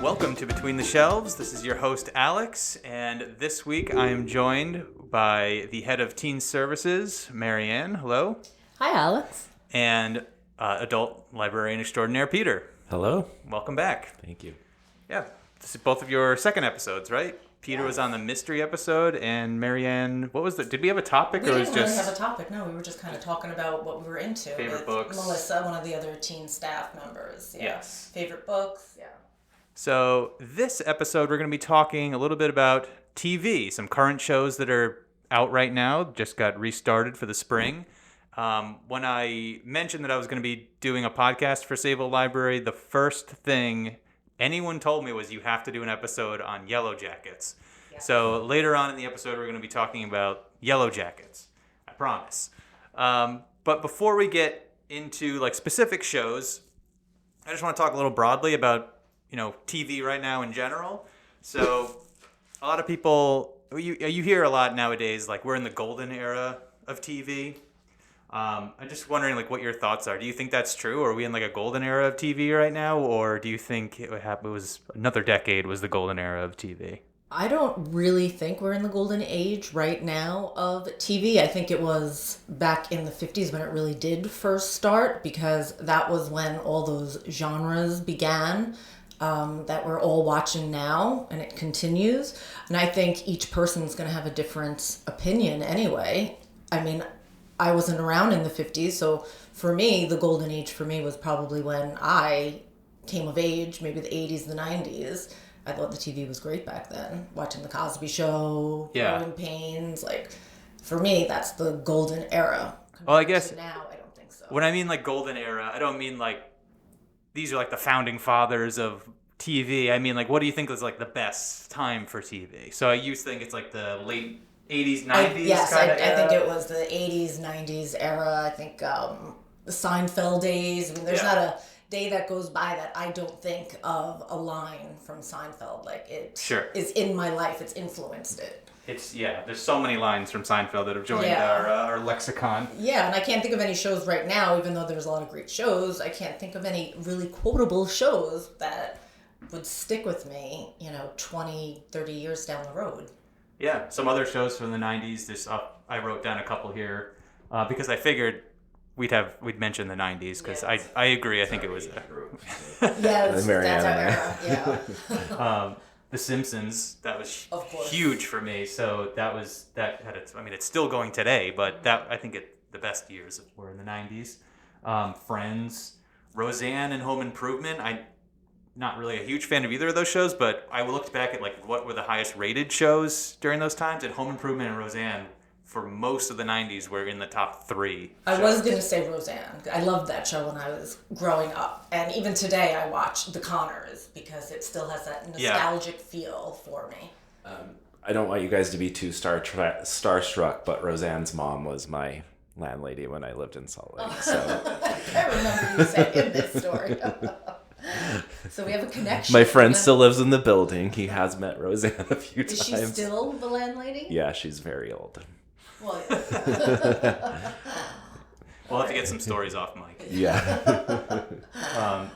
Welcome to Between the Shelves. This is your host, Alex, and this week I am joined by the head of Teen Services, Marianne. Hello. Hi, Alex. And adult librarian extraordinaire, Peter. Hello. Welcome back. Thank you. Yeah, this is both of your second episodes, right? Peter was on the mystery episode, and Marianne, what was the? Did we have a topic, We or didn't was really just have a topic. No, we were just kind of talking about what we were into. Favorite with books. Melissa, one of the other teen staff members. Yeah. Yes. Favorite books. Yeah. So this episode, we're going to be talking a little bit about TV, some current shows that are out right now, just got restarted for the spring. When I mentioned that I was going to be doing a podcast for Save a Library, the first thing anyone told me was you have to do an episode on Yellowjackets. Yeah. So later on in the episode, we're going to be talking about Yellowjackets. I promise. But before we get into like specific shows, I just want to talk a little broadly about TV right now in general. So a lot of people, you hear a lot nowadays, like we're in the golden era of TV. I'm just wondering like what your thoughts are. Do you think that's true? Are we in like a golden era of TV right now? Or do you think it was another decade was the golden era of TV? I don't really think we're in the golden age right now of TV. I think it was back in the 50s when it really did first start, because that was when all those genres began. That we're all watching now, and it continues. And I think each person's going to have a different opinion anyway. I mean, I wasn't around in the 50s, so for me, the golden age for me was probably when I came of age, maybe the 80s, the 90s. I thought the TV was great back then. Watching The Cosby Show, Growing Pains, like, for me, that's the golden era. Well, I guess now, I don't think so. When I mean like golden era, I don't mean like these are like the founding fathers of TV. I mean, like, what do you think was like the best time for TV? So you think it's like the late 80s, 90s? I think it was the 80s, 90s era. I think the Seinfeld days. I mean, there's not a day that goes by that I don't think of a line from Seinfeld. Like, it is in my life. It's influenced it. There's so many lines from Seinfeld that have joined our lexicon. Yeah, and I can't think of any shows right now, even though there's a lot of great shows. I can't think of any really quotable shows that would stick with me, 20, 30 years down the road. Yeah, some other shows from the 90s. I wrote down a couple here because I figured we'd mention the 90s because I agree. I think it was that's our era. Yeah. The Simpsons, that was huge for me. So it's still going today, but I think the best years were in the 90s. Friends, Roseanne, and Home Improvement. I'm not really a huge fan of either of those shows, but I looked back at like what were the highest rated shows during those times, and Home Improvement and Roseanne for most of the 90s were in the top 3 shows. I was going to say Roseanne. I loved that show when I was growing up. And even today I watch The Conners because it still has that nostalgic feel for me. I don't want you guys to be too starstruck, but Roseanne's mom was my landlady when I lived in Salt Lake. So I remember you saying this story. So we have a connection. My friend still lives in the building. He has met Roseanne a few times. Is she still the landlady? Yeah, she's very old. Well, we'll have to get some stories off mic. Yeah.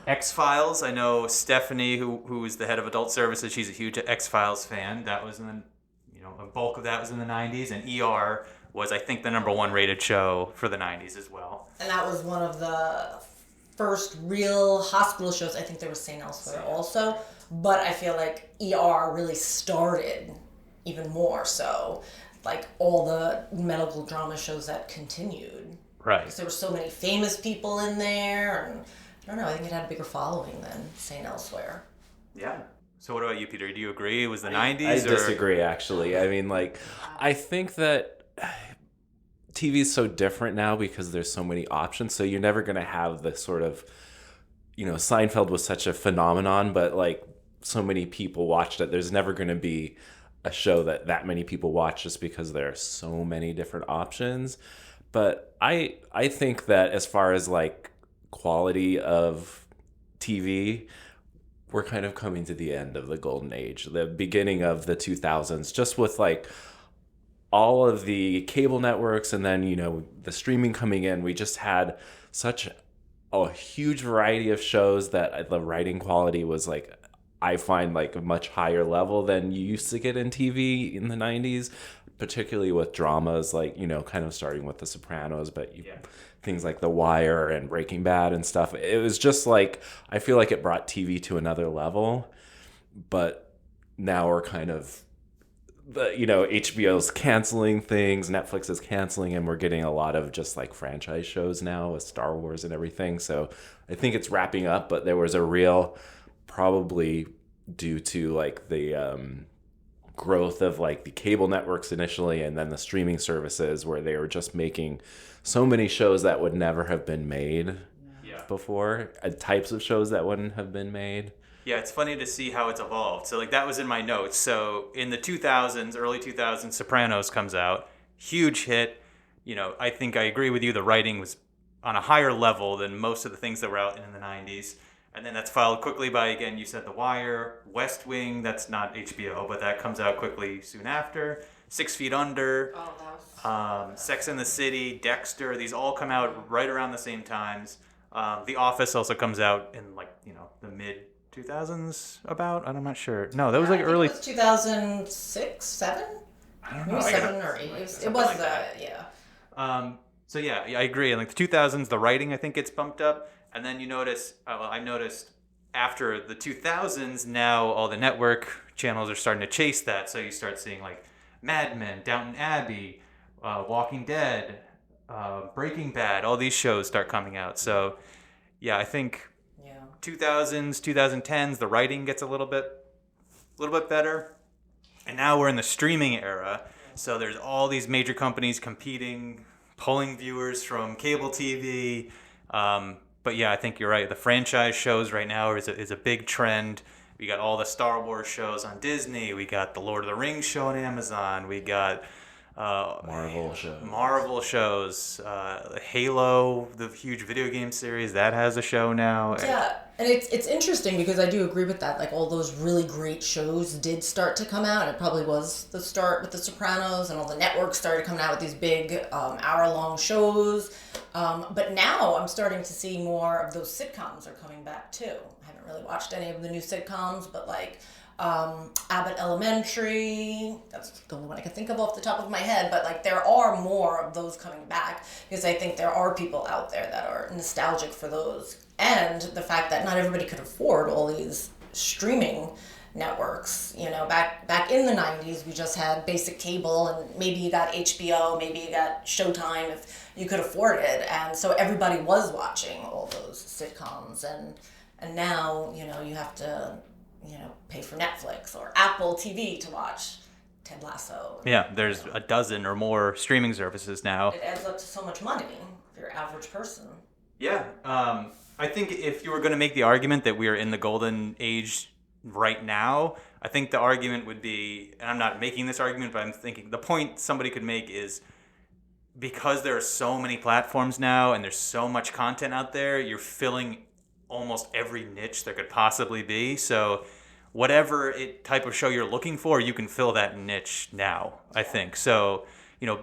X-Files. I know Stephanie, who is the head of adult services. She's a huge X-Files fan. That was in a bulk of that was in the 90s, and ER was, I think, the #1 rated show for the 90s as well. And that was one of the first real hospital shows. I think there was St. Elsewhere also, but I feel like ER really started even more so. Like all the medical drama shows that continued. Right. Because there were so many famous people in there, and I don't know, I think it had a bigger following than St. Elsewhere. Yeah. So what about you, Peter? Do you agree it was the 90s? I disagree, actually. I mean, like, I think that TV is so different now because there's so many options, so you're never going to have the sort of, Seinfeld was such a phenomenon, but like so many people watched it. There's never going to be a show that many people watch just because there are so many different options. But I think that as far as like quality of TV, we're kind of coming to the end of the golden age, the beginning of the 2000s, just with like all of the cable networks and then, the streaming coming in. We just had such a huge variety of shows that the writing quality was like I find like a much higher level than you used to get in TV in the 90s, particularly with dramas like, kind of starting with The Sopranos, but things like The Wire and Breaking Bad and stuff. It was just like, I feel like it brought TV to another level, but now we're kind of, HBO's canceling things, Netflix is canceling, and we're getting a lot of just like franchise shows now with Star Wars and everything. So I think it's wrapping up, but there was a real, probably due to like the growth of like the cable networks initially and then the streaming services, where they were just making so many shows that would never have been made before, types of shows that wouldn't have been made. Yeah, it's funny to see how it's evolved. So like that was in my notes. So in the 2000s, early 2000s, Sopranos comes out, huge hit. I think I agree with you. The writing was on a higher level than most of the things that were out in the 90s. And then that's followed quickly by, again, you said The Wire, West Wing, that's not HBO, but that comes out quickly soon after. 6 Feet Under, Sex and the City, Dexter, these all come out right around the same times. The Office also comes out in like, the mid 2000s about? I'm not sure. No, that was like early. It was 2006, 7? I don't know. Maybe 7 or 8. It was, yeah. So yeah, I agree. In like the 2000s, the writing I think gets bumped up, and then you notice. I noticed after the 2000s, now all the network channels are starting to chase that. So you start seeing like Mad Men, Downton Abbey, Walking Dead, Breaking Bad. All these shows start coming out. So yeah, I think 2000s, 2010s, the writing gets a little bit better, and now we're in the streaming era. So there's all these major companies competing, pulling viewers from cable TV. But yeah, I think you're right. The franchise shows right now is a big trend. We got all the Star Wars shows on Disney. We got the Lord of the Rings show on Amazon. We got Marvel shows. Halo, the huge video game series, that has a show now. Yeah, and it's interesting because I do agree with that. Like all those really great shows did start to come out. It probably was the start with The Sopranos, and all the networks started coming out with these big hour-long shows. But now I'm starting to see more of those sitcoms are coming back too. I haven't really watched any of the new sitcoms, but like Abbott Elementary, that's the only one I can think of off the top of my head, but like there are more of those coming back because I think there are people out there that are nostalgic for those, and the fact that not everybody could afford all these streaming networks. Back in the 90s we just had basic cable, and maybe you got HBO, maybe you got Showtime if you could afford it, and so everybody was watching all those sitcoms, and now you have to pay for Netflix or Apple TV to watch Ted Lasso. Yeah, there's a dozen or more streaming services now. It adds up to so much money for your average person. Yeah, I think if you were going to make the argument that we are in the golden age right now, I think the argument would be, and I'm not making this argument, but I'm thinking the point somebody could make is because there are so many platforms now and there's so much content out there, you're filling almost every niche there could possibly be. So whatever type of show you're looking for, you can fill that niche now, I think. So,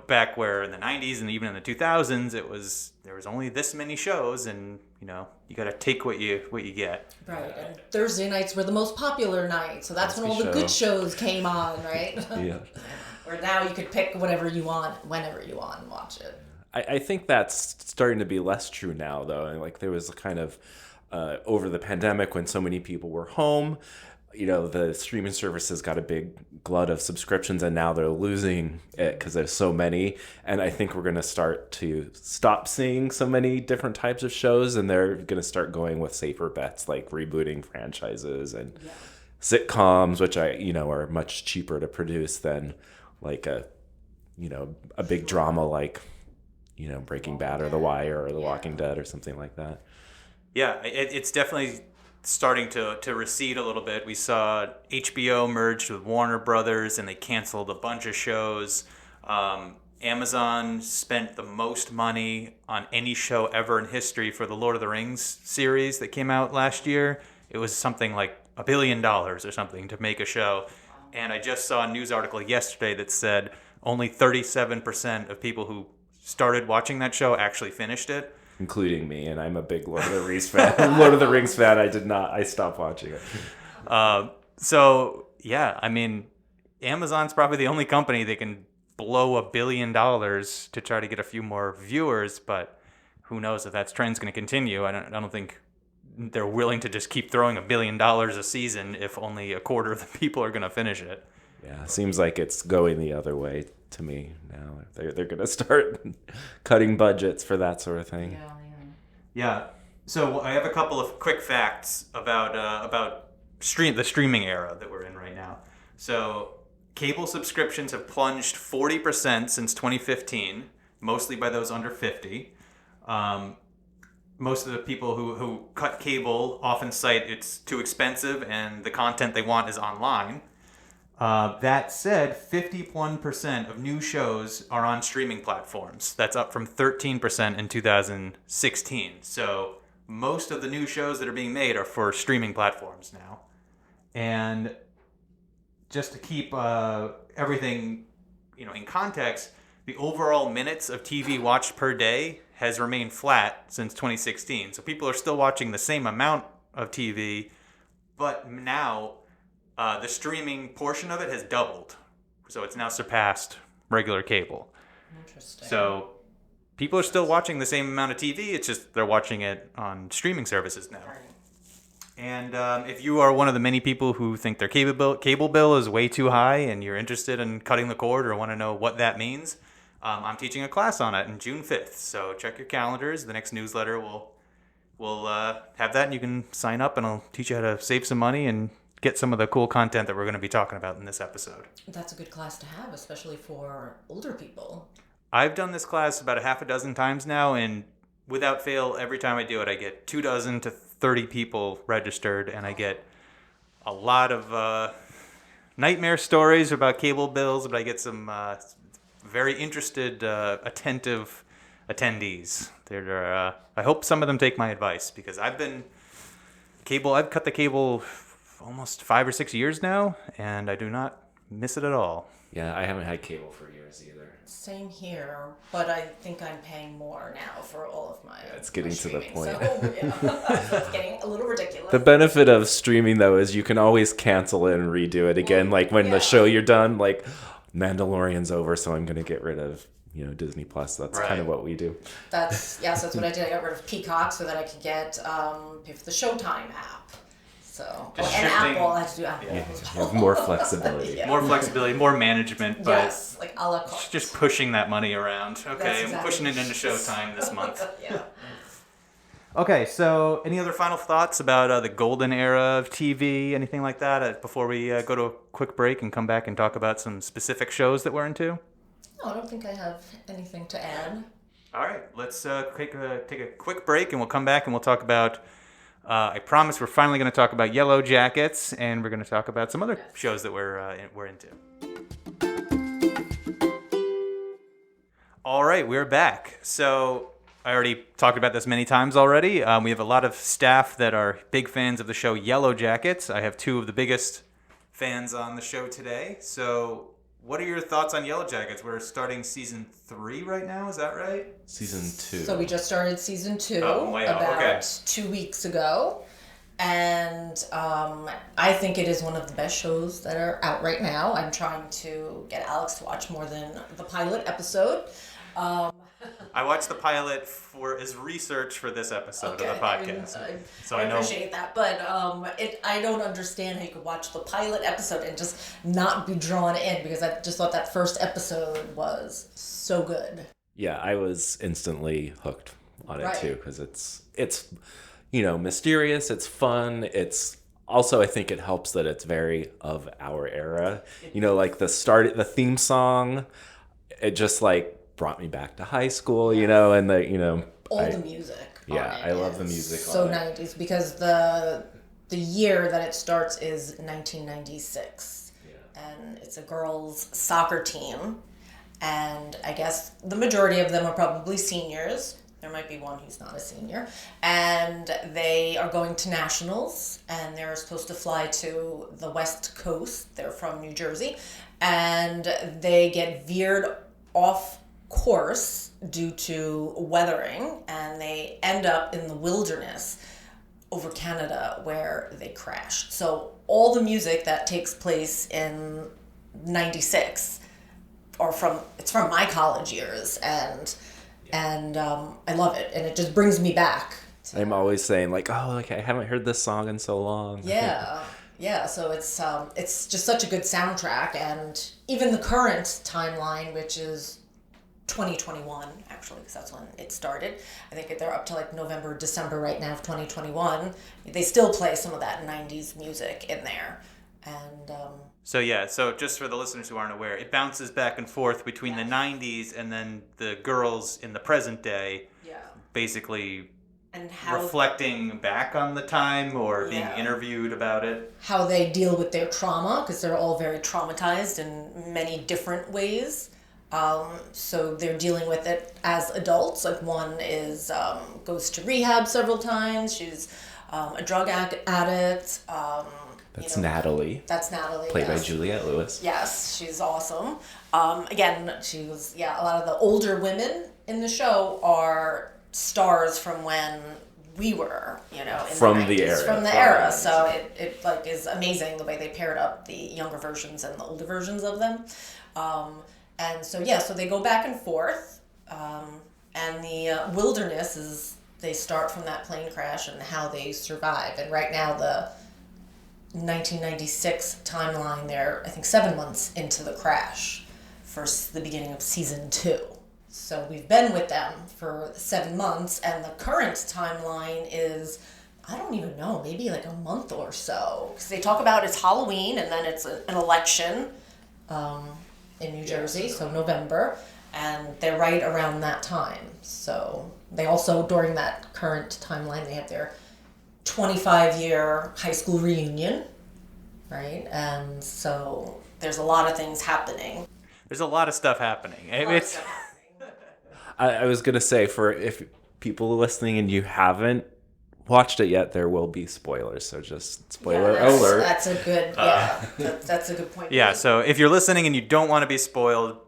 back where in the 90s and even in the 2000s, there was only this many shows, and you got to take what you get. Right. And Thursday nights were the most popular night, so that's when all the good shows came on, right? Yeah. Where now you could pick whatever you want, whenever you want, and watch it. I think that's starting to be less true now, though. And like there was a kind of over the pandemic when so many people were home, the streaming services got a big glut of subscriptions, and now they're losing it because there's so many. And I think we're going to start to stop seeing so many different types of shows, and they're going to start going with safer bets like rebooting franchises and sitcoms, which are much cheaper to produce than like a big drama like Breaking Bad or The Wire or The Walking Dead or something like that. Yeah, it's definitely starting to recede a little bit. We saw HBO merged with Warner Brothers, and they canceled a bunch of shows. Amazon spent the most money on any show ever in history for the Lord of the Rings series that came out last year. It was something like $1 billion or something to make a show. And I just saw a news article yesterday that said only 37% of people who started watching that show actually finished it. Including me, and I'm a big Lord of the Rings fan. I stopped watching it. So yeah, I mean, Amazon's probably the only company that can blow $1 billion to try to get a few more viewers, but who knows if that trend's going to continue. I don't think they're willing to just keep throwing $1 billion a season if only a quarter of the people are going to finish it. Yeah, seems like it's going the other way to me now. They're going to start cutting budgets for that sort of thing. Yeah. So I have a couple of quick facts about the streaming era that we're in right now. So cable subscriptions have plunged 40% since 2015, mostly by those under 50. Most of the people who cut cable often cite it's too expensive and the content they want is online. That said, 51% of new shows are on streaming platforms. That's up from 13% in 2016. So most of the new shows that are being made are for streaming platforms now. And just to keep everything, in context, the overall minutes of TV watched per day has remained flat since 2016. So people are still watching the same amount of TV, but now the streaming portion of it has doubled. So it's now surpassed regular cable. Interesting. So people are still watching the same amount of TV. It's just they're watching it on streaming services now. And if you are one of the many people who think their cable bill is way too high and you're interested in cutting the cord or want to know what that means, I'm teaching a class on it on June 5th. So check your calendars. The next newsletter will have that, and you can sign up, and I'll teach you how to save some money and get some of the cool content that we're going to be talking about in this episode. That's a good class to have, especially for older people. I've done this class about a half a dozen times now, and without fail, every time I do it, I get 24 to 30 people registered, and I get a lot of nightmare stories about cable bills, but I get some very interested, attentive attendees. I hope some of them take my advice, because I've cut the cable almost 5 or 6 years now, and I do not miss it at all. Yeah, I haven't had cable for years either. Same here, but I think I'm paying more now for all of my. It's getting to the point. So, so it's getting a little ridiculous. The benefit of streaming, though, is you can always cancel it and redo it again. Like when the show you're done, like Mandalorian's over, so I'm going to get rid of Disney Plus. That's kind of what we do. That's what I did. I got rid of Peacock so that I could get pay for the Showtime app. So and Apple, I had to do Apple. Yeah, you have more flexibility. Yeah. More flexibility, more management, but yes, like a la carte. Just pushing that money around. Okay, Exactly. I'm pushing it into Showtime this month. Yeah. Okay, so any other final thoughts about the golden era of TV, anything like that, before we go to a quick break and come back and talk about some specific shows that we're into? No, I don't think I have anything to add. All right, let's take a quick break, and we'll come back and we'll talk about, I promise we're finally going to talk about Yellowjackets, and we're going to talk about some other shows that we're into. All right, we're back. So I already talked about this many times already. We have a lot of staff that are big fans of the show Yellowjackets. I have two of the biggest fans on the show today. So what are your thoughts on Yellowjackets? We're starting season 3 right now, is that right? Season 2. So we just started season 2 about 2 weeks ago. And I think it is one of the best shows that are out right now. I'm trying to get Alex to watch more than the pilot episode. I watched the pilot as research for this episode of the podcast. I appreciate that, but I don't understand how you could watch the pilot episode and just not be drawn in, because I just thought that first episode was so good. Yeah, I was instantly hooked on it too, because it's mysterious, it's fun, it's also, I think it helps that it's very of our era. Like the theme song, it just brought me back to high school, and the music. Yeah, I love the music. So 90s, because the year that it starts is 1996, and it's a girls' soccer team, and I guess the majority of them are probably seniors. There might be one who's not a senior, and they are going to nationals, and they're supposed to fly to the West Coast. They're from New Jersey, and they get veered off course due to weathering, and they end up in the wilderness over Canada where they crash. So all the music that takes place in 96 it's from my college years, and I love it, and it just brings me back. I'm always saying like, oh, like I haven't heard this song in so long. Yeah, so it's just such a good soundtrack, and even the current timeline, which is 2021 actually, because that's when it started. I think they're up to like November, December right now of 2021. They still play some of that 90s music in there, and So just for the listeners who aren't aware, it bounces back and forth between the 90s and then the girls in the present day, basically and how reflecting back on the time or being interviewed about it. How they deal with their trauma, because they're all very traumatized in many different ways. So they're dealing with it as adults. Like one is goes to rehab several times. She's a drug addict. That's Natalie. That's Natalie. Played by Juliette Lewis. Yes, she's awesome. Again, she was, a lot of the older women in the show are stars from when we were, in from the 90s, the era. From the era. So it like is amazing the way they paired up the younger versions and the older versions of them. And so, so they go back and forth. And the wilderness is, they start from that plane crash and how they survive. And right now the 1996 timeline, they're I think 7 months into the crash for the beginning of season 2. So we've been with them for 7 months, and the current timeline is, I don't even know, maybe like a month or so, because they talk about it's Halloween and then it's an election in New Jersey, so November, and they're right around that time. So they also, during that current timeline, they have their 25-year high school reunion, right? And so there's a lot of things happening. There's a lot of stuff happening. I was going to say, for if people are listening and you haven't watched it yet, there will be spoilers. So just spoiler alert. That's a good, that's a good point. Yeah, so if you're listening and you don't want to be spoiled,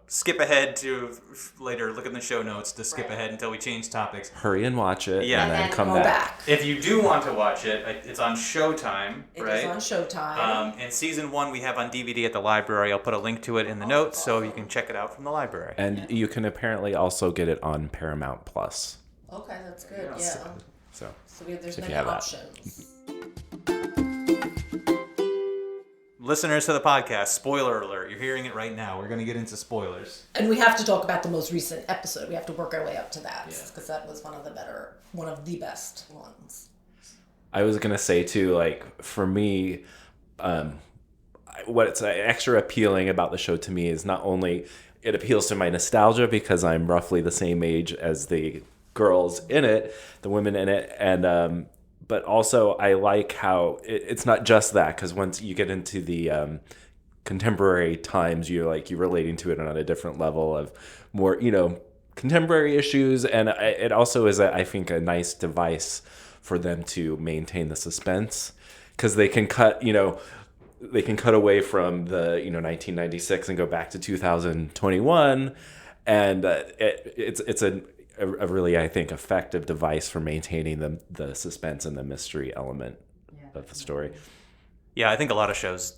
skip ahead to later, look in the show notes to skip ahead until we change topics. Hurry and watch it, and then come back. If you do want to watch it, it's on Showtime, right? It is on Showtime. And season 1 we have on DVD at the library. I'll put a link to it in the notes so you can check it out from the library. And you can apparently also get it on Paramount Plus. Okay, that's good, So there's many options. Listeners to the podcast, spoiler alert. You're hearing it right now. We're going to get into spoilers. And we have to talk about the most recent episode. We have to work our way up to that, because that was one of the best ones. I was going to say, too, like, for me, what's extra appealing about the show to me is not only it appeals to my nostalgia because I'm roughly the same age as the girls in it, the women in it, and but also I like how it's not just that, because once you get into the contemporary times, you're relating to it on a different level of more contemporary issues, and it also is I think a nice device for them to maintain the suspense, because they can cut away from the 1996 and go back to 2021, and it's a really, I think, effective device for maintaining the suspense and the mystery element of the story. Yeah, I think a lot of shows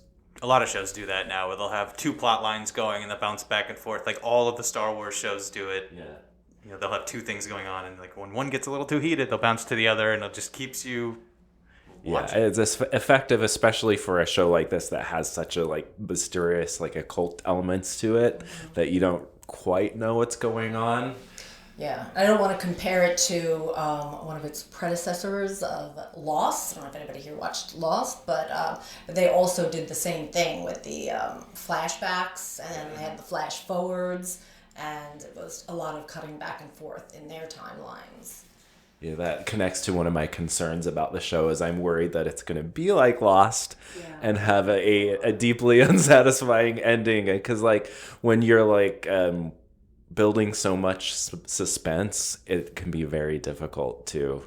do that now, where they'll have 2 plot lines going and they'll bounce back and forth. Like all of the Star Wars shows do it. Yeah. They'll have 2 things going on, and like when one gets a little too heated, they'll bounce to the other, and it just keeps you watching. Yeah, it's effective, especially for a show like this that has such a mysterious, occult elements to it, that you don't quite know what's going on. Yeah, I don't want to compare it to one of its predecessors of Lost. I don't know if anybody here watched Lost, but they also did the same thing with the flashbacks, and they had the flash forwards, and it was a lot of cutting back and forth in their timelines. Yeah, that connects to one of my concerns about the show, is I'm worried that it's going to be like Lost and have a deeply unsatisfying ending, because when you're building so much suspense, it can be very difficult to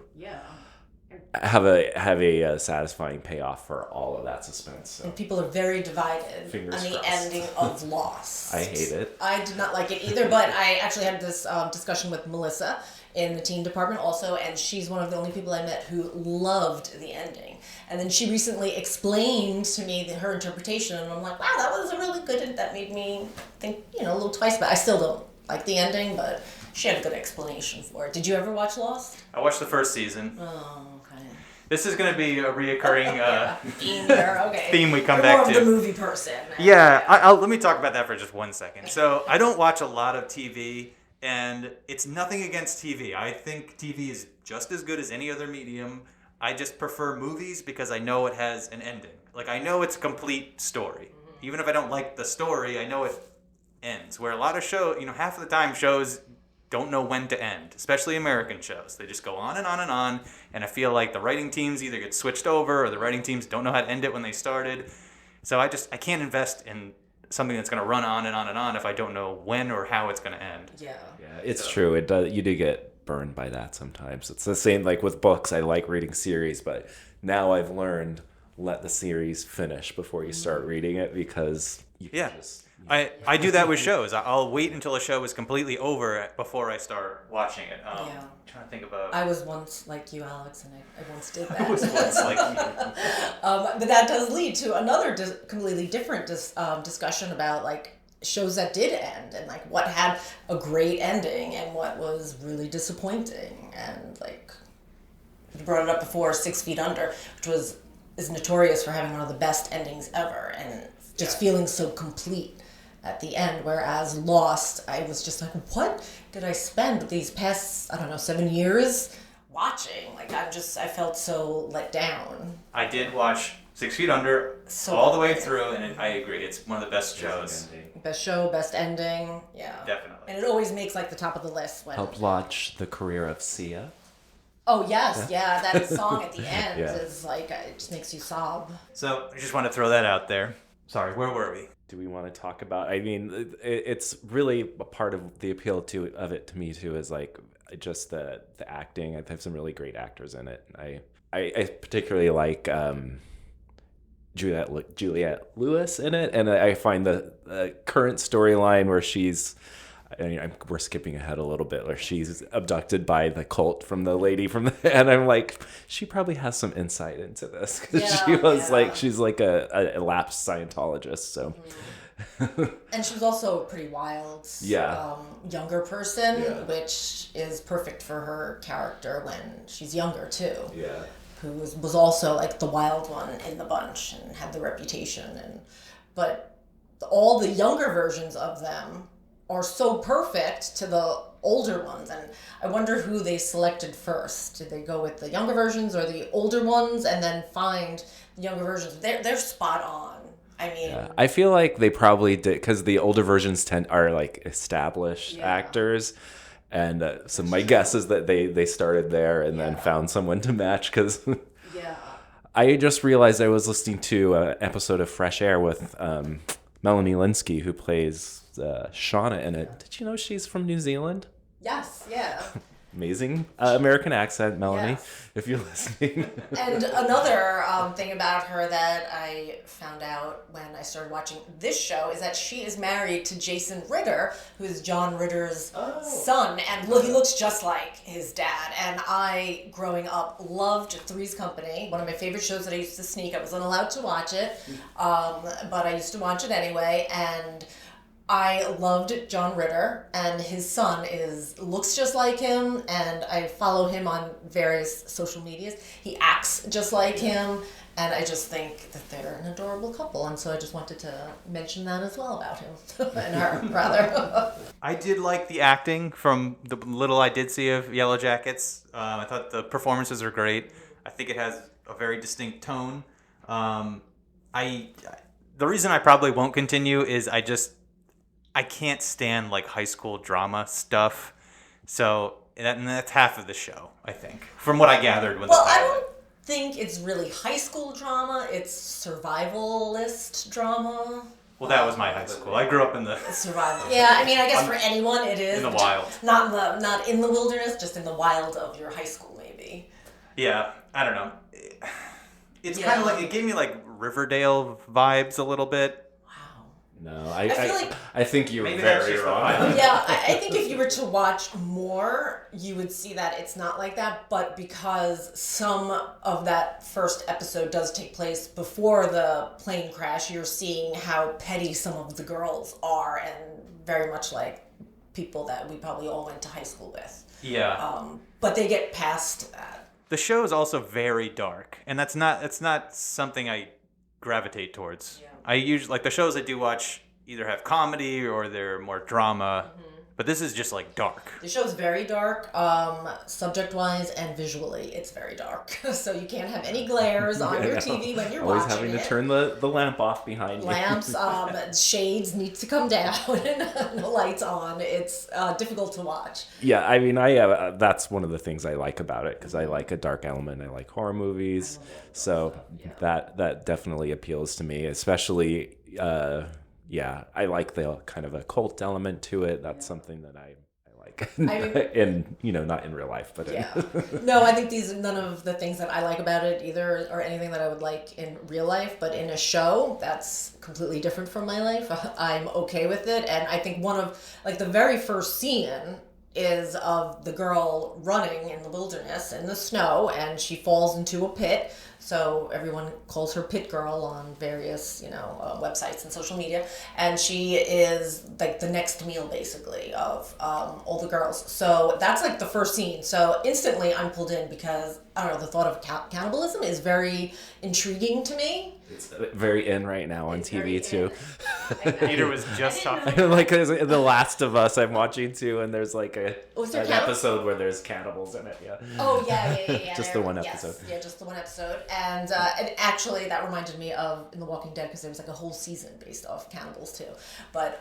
have a satisfying payoff for all of that suspense. So. And people are very divided Fingers on the crossed. ending of Lost. I hate it. I did not like it either, but I actually had this discussion with Melissa in the teen department also, and she's one of the only people I met who loved the ending. And then she recently explained to me her interpretation, and I'm like, wow, that was a really good, that made me think, a little twice, but I still don't like the ending, but she had a good explanation for it. Did you ever watch Lost? I watched the first season. Oh, okay. This is going to be a reoccurring theme here. Okay. theme we come You're back more to. of the movie person. Yeah, let me talk about that for just 1 second. So I don't watch a lot of TV, and it's nothing against TV. I think TV is just as good as any other medium. I just prefer movies because I know it has an ending. Like, I know it's a complete story. Even if I don't like the story, I know it ends. Where a lot of shows, half of the time shows don't know when to end, especially American shows. They just go on and on and on, and I feel like the writing teams either get switched over or the writing teams don't know how to end it when they started. So I can't invest in something that's going to run on and on and on if I don't know when or how it's going to end. Yeah, it's true. It does. You do get burned by that sometimes. It's the same like with books. I like reading series, but now I've learned let the series finish before you start reading it because you can just... I do that with shows. I'll wait until a show is completely over before I start watching it. I'm trying to think about... I was once like you, Alex, and I once did that. I was once like you. But that does lead to another completely different discussion about like shows that did end and like what had a great ending and what was really disappointing. And like you brought it up before, 6 Feet Under, which is notorious for having one of the best endings ever and just feeling so complete at the end, whereas Lost, I was just like, what did I spend these past, 7 years watching? Like, I felt so let down. I did watch 6 Feet Under all the way through, and I agree, it's one of the best shows. Best show, best ending, yeah. Definitely. And it always makes, like, the top of the list. Help launch the career of Sia. Oh, yes, yeah, that song at the end is, like, it just makes you sob. So, I just want to throw that out there. Sorry, where were we? Do we want to talk about? I mean, it's really a part of the appeal of it to me too. Is like just the acting. I have some really great actors in it. I particularly like Juliette Lewis in it, and I find the current storyline where she's. We're skipping ahead a little bit, where she's abducted by the cult from the lady from and I'm like, she probably has some insight into this because she's like a lapsed Scientologist, so. And she was also a pretty wild, younger person, which is perfect for her character when she's younger too. Yeah, who was also like the wild one in the bunch and had the reputation, but all the younger versions of them are so perfect to the older ones, and I wonder who they selected first. Did they go with the younger versions or the older ones and then find the younger versions? They're spot on. I mean, I feel like they probably did because the older versions are like established actors, and so my guess is that they started there and then found someone to match because I just realized I was listening to an episode of Fresh Air with Melanie Linsky, who plays Shauna in it. Did you know she's from New Zealand? Yes, yeah. Amazing American accent, Melanie, Yes. if you're listening. And another thing about her that I found out when I started watching this show is that she is married to Jason Ritter, who is John Ritter's son, and he looks just like his dad. And I, growing up, loved Three's Company, one of my favorite shows that I used to sneak. I wasn't allowed to watch it, but I used to watch it anyway, and I loved John Ritter, and his son looks just like him, and I follow him on various social medias. He acts just like him, and I just think that they're an adorable couple, and so I just wanted to mention that as well about him, and her, rather. I did like the acting from the little I did see of Yellowjackets. I thought the performances are great. I think it has a very distinct tone. The reason I probably won't continue is I can't stand like high school drama stuff. So that's half of the show, I think, from what I gathered when I don't think it's really high school drama. It's survivalist drama. Well, that was my high school. I grew up in the survival. Yeah, I mean, I guess for anyone it is in the wild. Not in the wilderness, just in the wild of your high school, maybe. Yeah, I don't know. It's kind of like, it gave me like Riverdale vibes a little bit. Wow. No, feel like I think you're Maybe that's very just the wrong. pilot. yeah, I think if you were to watch more, you would see that it's not like that. But because some of that first episode does take place before the plane crash, you're seeing how petty some of the girls are, and very much like people that we probably all went to high school with. Yeah. But they get past that. The show is also very dark, and that's not something I gravitate towards. Yeah. I usually like the shows I do watch either have comedy or they're more drama, but this is just like dark. The show's very dark, subject-wise and visually. It's very dark, so you can't have any glares on your TV when you're Always watching having it. to turn the lamp off behind you. Lamps, shades need to come down, and the lights on. It's difficult to watch. Yeah, I mean, that's one of the things I like about it, because I like a dark element. I like horror movies, so that definitely appeals to me. Especially, I like the kind of occult element to it. That's something that I like, and not in real life, but Yeah. No, I think none of the things that I like about it either are anything that I would like in real life, but in a show, that's completely different from my life. I'm okay with it, and I think one of, like, the very first scene is of the girl running in the wilderness in the snow, and she falls into a pit. So everyone calls her Pit Girl on various, websites and social media. And she is like the next meal, basically, of all the girls. So that's like the first scene. So instantly I'm pulled in because, I don't know, the thought of cannibalism is very intriguing to me. It's very in right now on TV too. Peter was just talking. Like The Last of Us, I'm watching too, and there's like an there episode where there's cannibals in it. Yeah. Oh yeah. Just the one episode. Yes, yeah, just the one episode. And actually, that reminded me of in The Walking Dead, because there was like a whole season based off cannibals too. But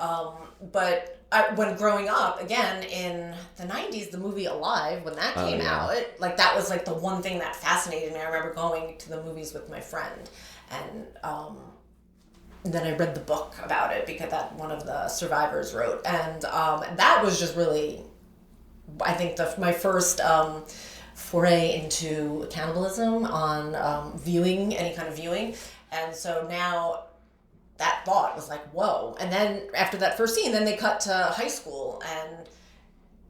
when growing up, again in the '90s, the movie Alive, when that came out, that was like the one thing that fascinated me. I remember going to the movies with my friend, and then I read the book about it because that one of the survivors wrote, and that was just really, I think, my first foray into cannibalism on any kind of viewing. And so now that thought was like, whoa. And then after that first scene, then they cut to high school, and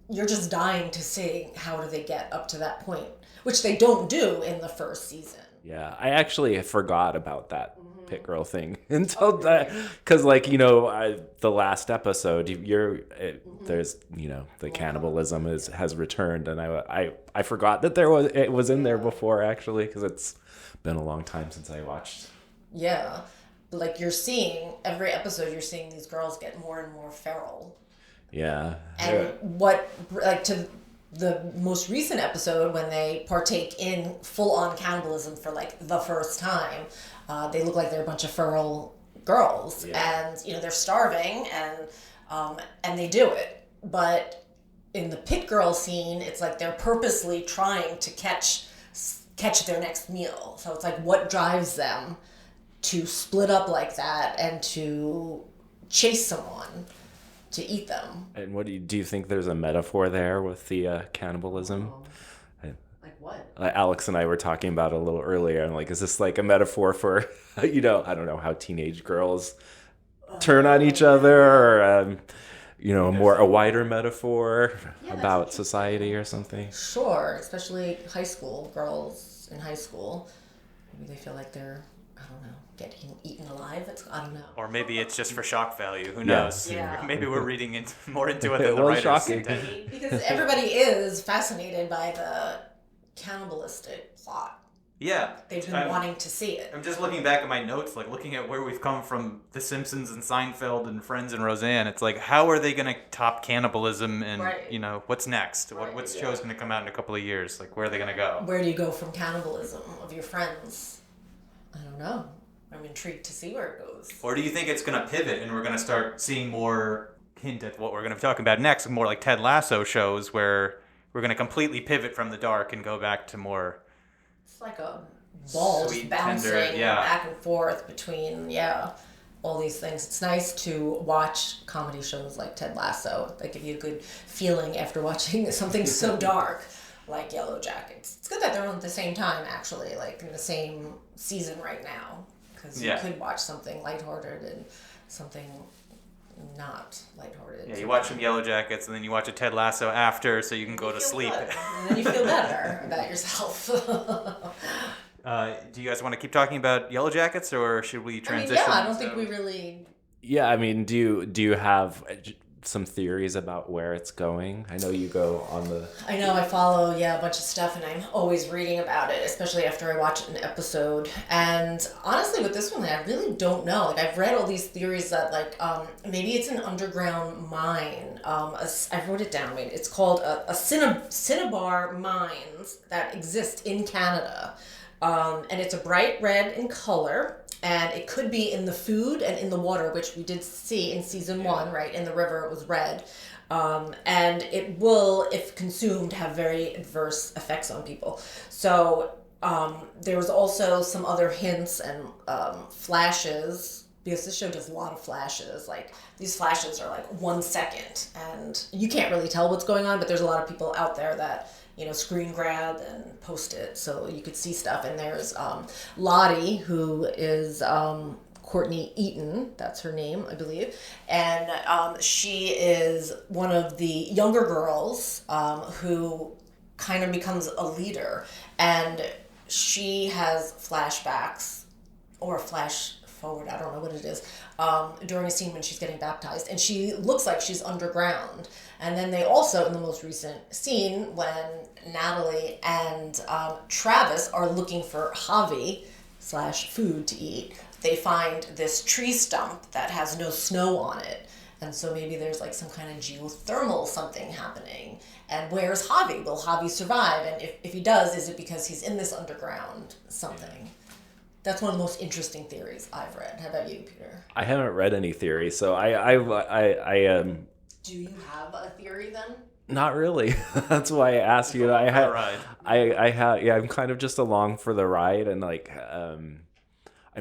you're just dying to see how do they get up to that point, which they don't do in the first season. Yeah, I actually forgot about that Pit Girl thing until that, because the last episode, there's the cannibalism has returned, and I forgot that it was in there before, actually, because it's been a long time since I watched. Yeah, like every episode you're seeing these girls get more and more feral. Yeah. And to the most recent episode, when they partake in full-on cannibalism for like the first time, they look like they're a bunch of feral girls, and they're starving, and they do it. But in the Pit Girl scene, it's like they're purposely trying to catch their next meal. So it's like, what drives them to split up like that and to chase someone to eat them? And what do you think there's a metaphor there with the cannibalism? Like what? Alex and I were talking about it a little earlier, and is this like a metaphor for, I don't know, how teenage girls turn on each other, or a wider metaphor about society or something? Sure, especially high school girls in high school. Maybe they feel like they're, I don't know, getting eaten alive. I don't know. Or maybe it's just for shock value. Who knows? Yeah. Maybe we're reading more into it than the Well, writers shocking. intended. Because everybody is fascinated by the cannibalistic plot. Yeah. They've been wanting to see it. I'm just looking back at my notes, looking at where we've come from The Simpsons and Seinfeld and Friends and Roseanne. It's like, how are they going to top cannibalism, and, what's next? What show's going to come out in a couple of years? Where are they going to go? Where do you go from cannibalism of your friends? I don't know. I'm intrigued to see where it goes. Or do you think it's going to pivot and we're going to start seeing more hint at what we're going to be talking about next, more like Ted Lasso shows where we're going to completely pivot from the dark and go back to more... It's like a ball sweet, bouncing tender, back and forth between, all these things. It's nice to watch comedy shows like Ted Lasso that give you a good feeling after watching something so dark like Yellowjackets. It's good that they're on at the same time, actually, in the same season right now, because you could watch something lighthearted and something not lighthearted. Yeah, you watch some Yellowjackets and then you watch a Ted Lasso after so you can go to feel sleep. good. And then you feel better about yourself. Do you guys want to keep talking about Yellowjackets or should we transition? I don't think we really... Yeah, I mean, do you have some theories about where it's going? I know you go on the... I know, I follow, a bunch of stuff, and I'm always reading about it, especially after I watch an episode. And honestly, with this one, I really don't know. Like, I've read all these theories that, like, maybe it's an underground mine. I wrote it down. Wait, it's called a cinnabar mines that exist in Canada. And it's a bright red in color. And it could be in the food and in the water, which we did see in season 1, right? In the river, it was red. And it will, if consumed, have very adverse effects on people. So there was also some other hints and flashes, because this show does a lot of flashes. Like, these flashes are like 1 second, and you can't really tell what's going on, but there's a lot of people out there that screen grab and post it so you could see stuff. And there's Lottie, who is Courtney Eaton, that's her name, I believe. And she is one of the younger girls who kind of becomes a leader. And she has flashbacks or flash forward, I don't know what it is, during a scene when she's getting baptized. And she looks like she's underground. And then they also, in the most recent scene, when Natalie and Travis are looking for Javi / food to eat, they find this tree stump that has no snow on it. And so maybe there's like some kind of geothermal something happening. And where's Javi? Will Javi survive? And if he does, is it because he's in this underground something? That's one of the most interesting theories I've read. How about you, Peter? I haven't read any theories, so I Do you have a theory then? Not really. That's why I asked you. I have. Yeah, I'm kind of just along for the ride, and like, I'm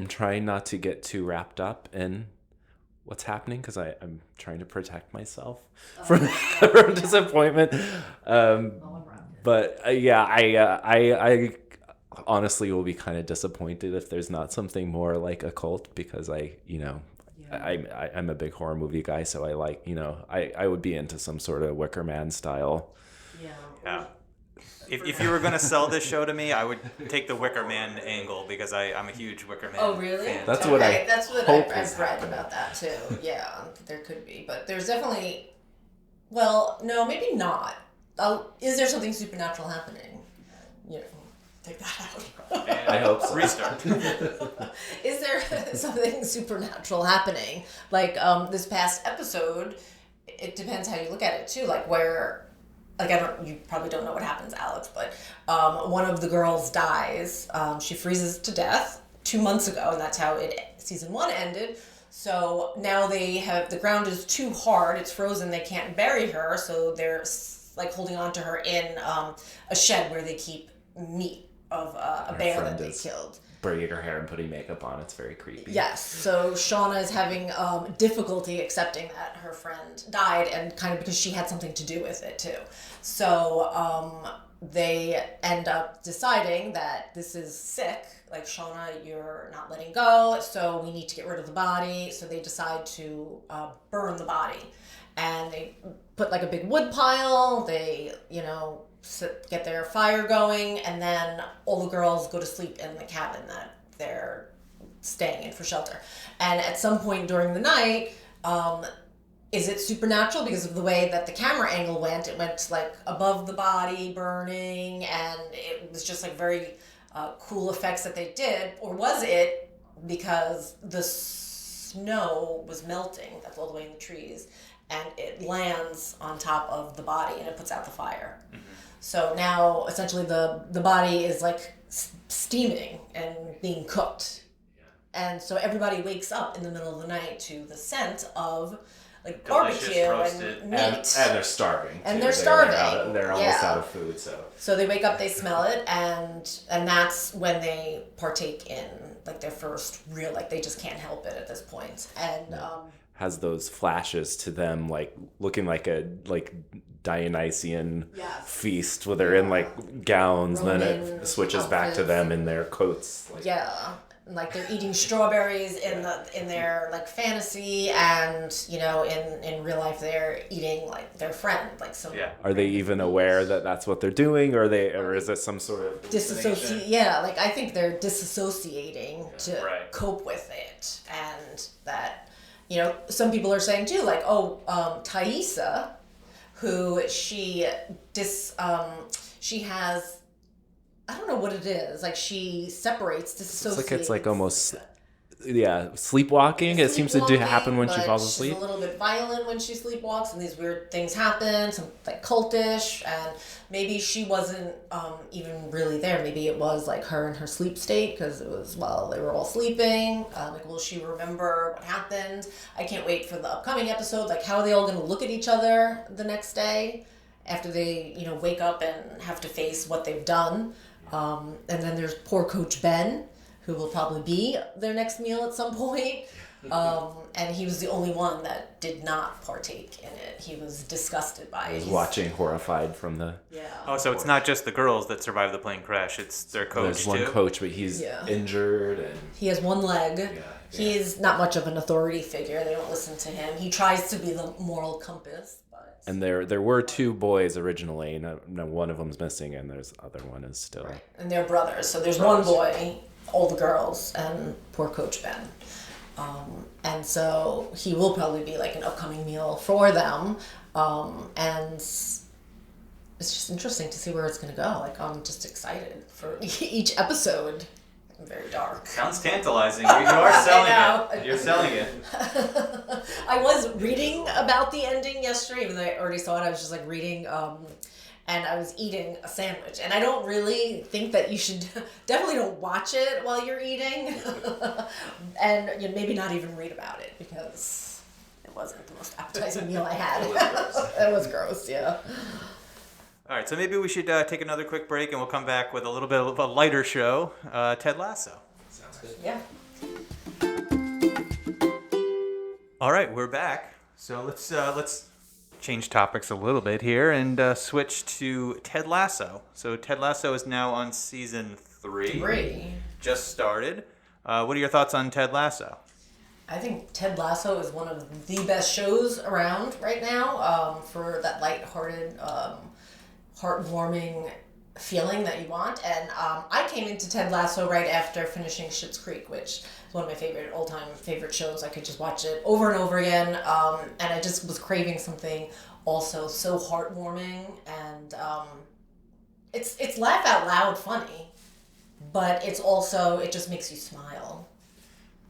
trying not to get too wrapped up in what's happening because I'm trying to protect myself from disappointment. But I honestly will be kind of disappointed if there's not something more like a cult, because I'm a big horror movie guy, so I like, I would be into some sort of Wicker Man style. Yeah. If you were going to sell this show to me, I would take the Wicker Man angle because I'm a huge Wicker Man Oh, really? fan. That's what I've read about that too. Yeah, there could be. But there's definitely, well, no, maybe not. Is there something supernatural happening? Take that out. I hope so. Restart. Is there something supernatural happening? Like this past episode, it depends how you look at it too. Like where, like you probably don't know what happens, Alex, but one of the girls dies. She freezes to death 2 months ago, and that's how season 1 ended. So now the ground is too hard. It's frozen. They can't bury her, so they're like holding on to her in a shed where they keep meat of a bear that they killed. Braiding her hair and putting makeup on. It's very creepy. Yes. So Shauna is having difficulty accepting that her friend died, and kind of because she had something to do with it too. So they end up deciding that this is sick. Like, Shauna, you're not letting go, so we need to get rid of the body. So they decide to burn the body. And they put like a big wood pile. They, get their fire going, and then all the girls go to sleep in the cabin that they're staying in for shelter. And at some point during the night, is it supernatural because of the way that the camera angle went? It went like above the body burning, and it was just like very cool effects that they did. Or was it because the snow was melting, that's all the way in the trees, and it lands on top of the body and it puts out the fire? Mm-hmm. So now, essentially, the body is like steaming and being cooked. And so everybody wakes up in the middle of the night to the scent of like barbecue and meat. And they're starving. And they're starving. They're almost out of food. So they wake up, they smell it, and that's when they partake in like their first real, like they just can't help it at this point. And has those flashes to them, like looking like a Dionysian feast where they're in like gowns, Roman, and then it switches back to them in their coats. Yeah. And, like, they're eating strawberries in their like fantasy, and in real life they're eating like their friend, like some. Yeah. Are they even aware that that's what they're doing, or is it some sort of Disassociate? Yeah, like I think they're disassociating to Right. cope with it, and that some people are saying too, like, Thaisa, who she has. I don't know what it is. Like, she separates, disassociates. it's like almost sleepwalking. It seems to happen when she falls asleep. She's a little bit violent when she sleepwalks, and these weird things happen, some like cultish, and maybe she wasn't even really there. Maybe it was like her in her sleep state, because it was while they were all sleeping. Like, will she remember what happened? I can't wait for the upcoming episode. Like, how are they all going to look at each other the next day after they wake up and have to face what they've done? And then there's poor Coach Ben, who will probably be their next meal at some point. And he was the only one that did not partake in it. He was disgusted by it. I was watching horrified from the... Yeah. Oh, so it's not just the girls that survive the plane crash. It's their coach, There's one too? coach, but he's injured. And He has one leg. Yeah. He's not much of an authority figure. They don't listen to him. He tries to be the moral compass. And there were two boys originally. No, one of them's missing, and there's other one is still. Right. And they're brothers. So there's one boy, all the girls, and poor Coach Ben. And so he will probably be like an upcoming meal for them. And it's just interesting to see where it's going to go. Like, I'm just excited for each episode. Very dark. Sounds tantalizing. You are selling I know. it. You're selling it. I was reading about the ending yesterday, even though I already saw it. I was just like reading, and I was eating a sandwich. And I don't really think that you should, definitely don't watch it while you're eating, and maybe not even read about it, because it wasn't the most appetizing meal I had. It was gross, yeah. All right, so maybe we should take another quick break, and we'll come back with a little bit of a lighter show, Ted Lasso. Sounds good. Yeah. All right, we're back. So let's change topics a little bit here and switch to Ted Lasso. So Ted Lasso is now on season 3. Just started. What are your thoughts on Ted Lasso? I think Ted Lasso is one of the best shows around right now, for that lighthearted, heartwarming feeling that you want. And I came into Ted Lasso right after finishing Schitt's Creek, which is one of my all-time favorite shows. I could just watch it over and over again, and I just was craving something also so heartwarming, and it's laugh out loud funny, but it's also, it just makes you smile.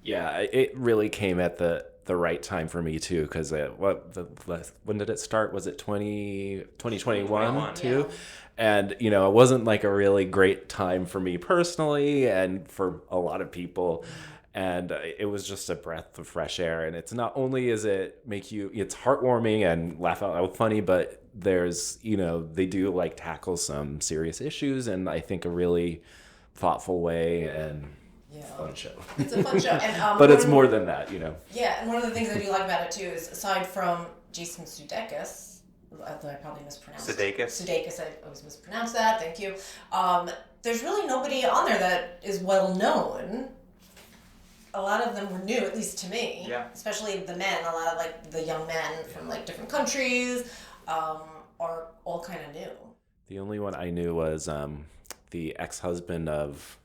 Yeah, it really came at the right time for me too, because when did it start? Was it 2021 too? Yeah. And it wasn't like a really great time for me personally, and for a lot of people. And it was just a breath of fresh air. And it's not only is it it's heartwarming and laugh out loud funny, but there's they do like tackle some serious issues, and I think a really thoughtful way, and fun show. It's a fun show, and but it's more than that, Yeah, and one of the things I do like about it too is, aside from Jason Sudeikis, although I probably mispronounced Sudeikis, I always mispronounce that. Thank you. There's really nobody on there that is well known. A lot of them were new, at least to me. Yeah. Especially the men. A lot of like the young men from like different countries are all kind of new. The only one I knew was the ex-husband of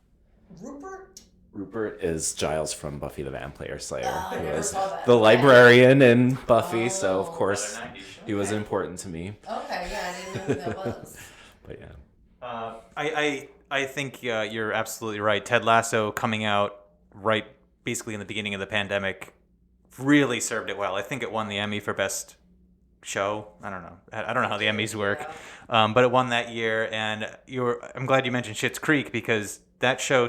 Rupert. Rupert is Giles from Buffy the Vampire Slayer, I who never was saw that. the librarian in Buffy. So of Oh. course Another 90s show. he was important to me. Okay, yeah, I didn't know who that was. But yeah. I think you're absolutely right. Ted Lasso coming out right basically in the beginning of the pandemic really served it well. I think it won the Emmy for best show. I don't know how the Emmys work, but it won that year. And I'm glad you mentioned Schitt's Creek, because that show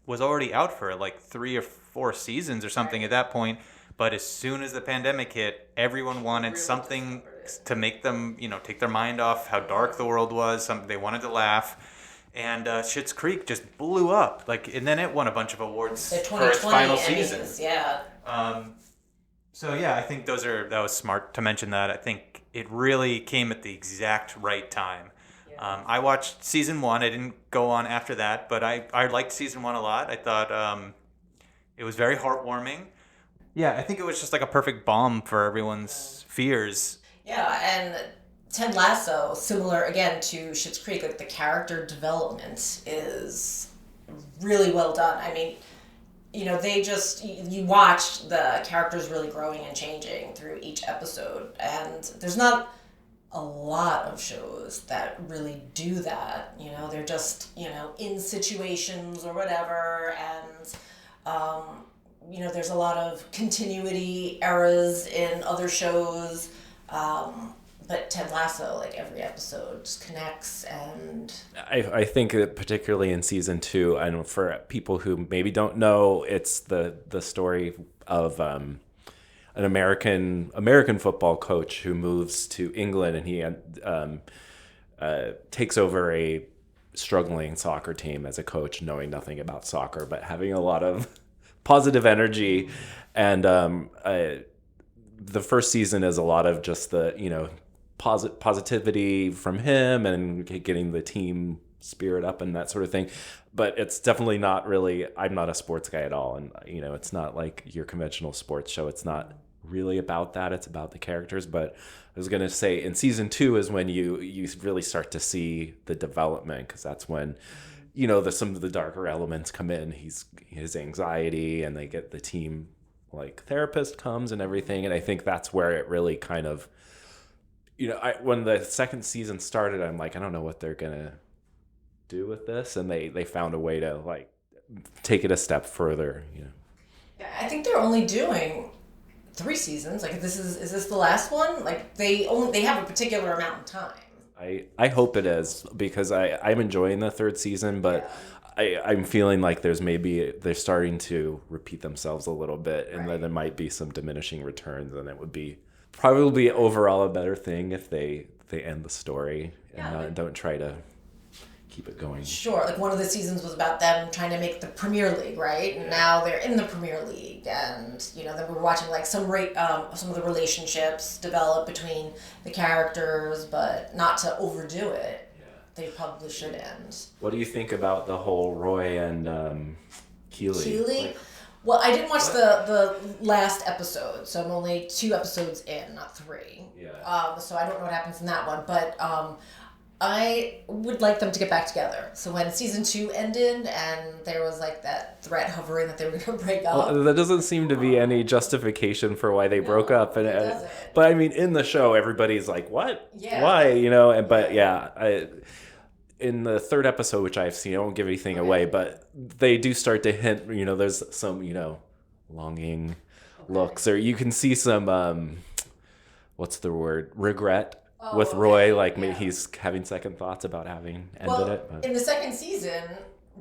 was already out for like 3 or 4 seasons or something at that point. But as soon as the pandemic hit, everyone wanted something to make them, take their mind off how dark the world was. They wanted to laugh. And Schitt's Creek just blew up. And then it won a bunch of awards for its final season. Yeah. So yeah, I think that was smart to mention that. I think it really came at the exact right time. Yeah. I watched season 1. I didn't go on after that, but I liked season 1 a lot. I thought It was very heartwarming. Yeah, I think it was just like a perfect balm for everyone's fears. Yeah, and Ted Lasso, similar again to Schitt's Creek, like the character development is really well done. I mean, you watch the characters really growing and changing through each episode, and there's not a lot of shows that really do that. They're just, in situations or whatever, and there's a lot of continuity errors in other shows, but Ted Lasso, like every episode just connects. And I think that particularly in season 2, and for people who maybe don't know, it's the story of an American football coach who moves to England, and he takes over a struggling soccer team as a coach, knowing nothing about soccer, but having a lot of positive energy. And the first season is a lot of just the positivity from him and getting the team spirit up and that sort of thing. But it's definitely not really, I'm not a sports guy at all, and it's not like your conventional sports show. It's not really about that. It's about the characters. But I was gonna say in season 2 is when you really start to see the development, because that's when some of the darker elements come in. His anxiety, and they get the team like therapist comes and everything. And I think that's where it really kind of, when the second season started, I'm like, I don't know what they're gonna do with this, and they found a way to like take it a step further. Yeah, I think they're only doing 3 seasons. Like, is this the last one? Like, they have a particular amount of time. I hope it is, because I'm enjoying the 3rd season, but I'm feeling like they're starting to repeat themselves a little bit, and then there might be some diminishing returns, and it would be probably overall a better thing if they end the story and don't try to keep it going. Sure, like one of the seasons was about them trying to make the Premier League, right? And now they're in the Premier League, and then we're watching like some of the relationships develop between the characters, but not to overdo it. Yeah. They probably should end. What do you think about the whole Roy and Keeley? Keeley? Well, I didn't watch the last episode, so I'm only 2 episodes in, not 3. Yeah. So I don't know what happens in that one, but I would like them to get back together. So when season 2 ended and there was like that threat hovering that they were going to break up. Well, that doesn't seem to be any justification for why they broke up. But I mean, in the show, everybody's like, what? Yeah. Why? But yeah, in the 3rd episode, which I've seen, I won't give anything away, but they do start to hint, there's some, longing looks, or you can see some, what's the word? Regret. With Roy, maybe he's having second thoughts about having ended it. But. In the 2nd season,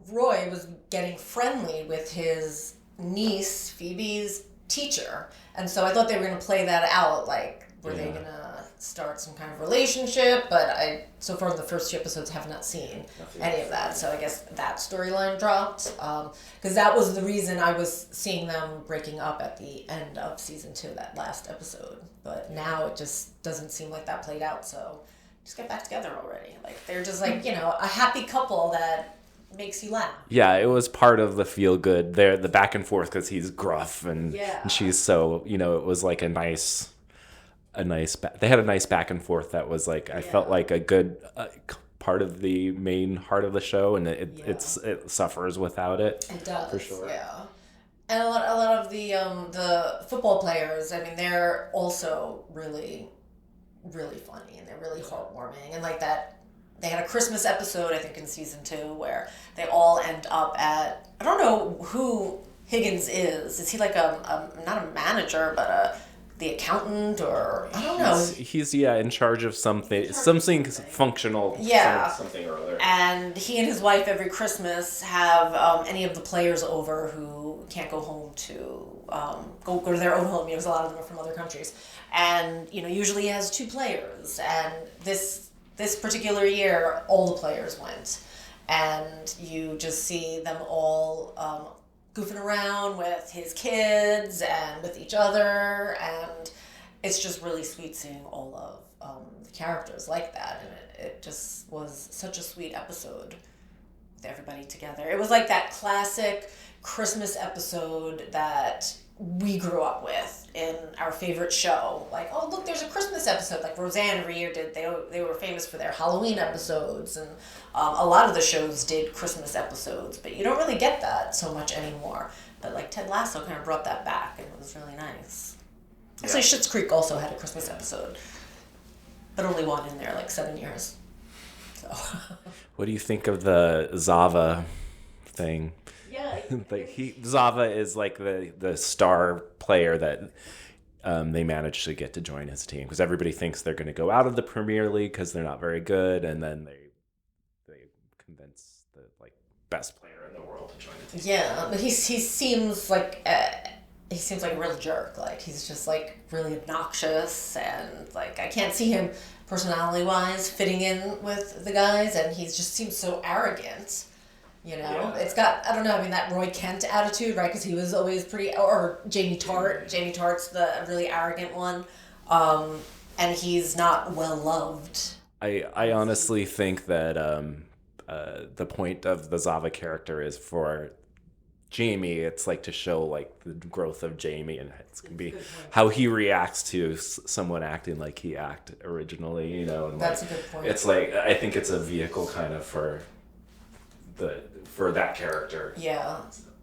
Roy was getting friendly with his niece, Phoebe's teacher. And so I thought they were going to play that out, were they going to start some kind of relationship? But so far in the first 2 episodes, have not seen any of that. So I guess that storyline dropped. Because that was the reason I was seeing them breaking up at the end of season 2, that last episode. But now it just doesn't seem like that played out. So just get back together already. They're just a happy couple that makes you laugh. Yeah, it was part of the feel good there, the back and forth, because he's gruff and she's so, it was like a nice they had a nice back and forth that was I felt like a good part of the main heart of the show, and it suffers without it. It does, for sure. Yeah. And a lot of the football players, I mean, they're also really, really funny, and they're really heartwarming. And that, they had a Christmas episode, I think, in season 2, where they all end up at, I don't know who Higgins is. Is he like not a manager, but the accountant, or I don't know. He's in charge of something functional. Yeah. Something or other. And he and his wife every Christmas have any of the players over who can't go home to go to their own home. Because a lot of them are from other countries, and usually he has 2 players. And this particular year, all the players went, and you just see them all goofing around with his kids and with each other, and it's just really sweet seeing all of the characters like that, and it just was such a sweet episode with everybody together. It was like that classic Christmas episode that we grew up with in our favorite show. Like, oh, look, there's a Christmas episode. Like Roseanne every year did. They were famous for their Halloween episodes, and a lot of the shows did Christmas episodes, but you don't really get that so much anymore. But like Ted Lasso kind of brought that back, and it was really nice. Actually, Schitt's Creek also had a Christmas episode, but only one in there, like 7 years. So. What do you think of the Zava thing? Yeah. Like Zava is like the star player that they managed to get to join his team, because everybody thinks they're going to go out of the Premier League because they're not very good, and then they convince the like best player in the world to join the team. Yeah, but he seems like a real jerk. Like he's just like really obnoxious, and like I can't see him personality wise fitting in with the guys, and he just seems so arrogant. You know, Yeah. It's got, I don't know, I mean, that Roy Kent attitude, right? Because he was always pretty, or Jamie Tart. Jamie Tart's the really arrogant one. And he's not well loved. I honestly think that the point of the Zava character is for Jamie. It's like to show like the growth of Jamie, and it's gonna be how he reacts to someone acting like he acted originally. You know, and That's like, a good point. It's like I think it's a vehicle kind of for that character. Yeah,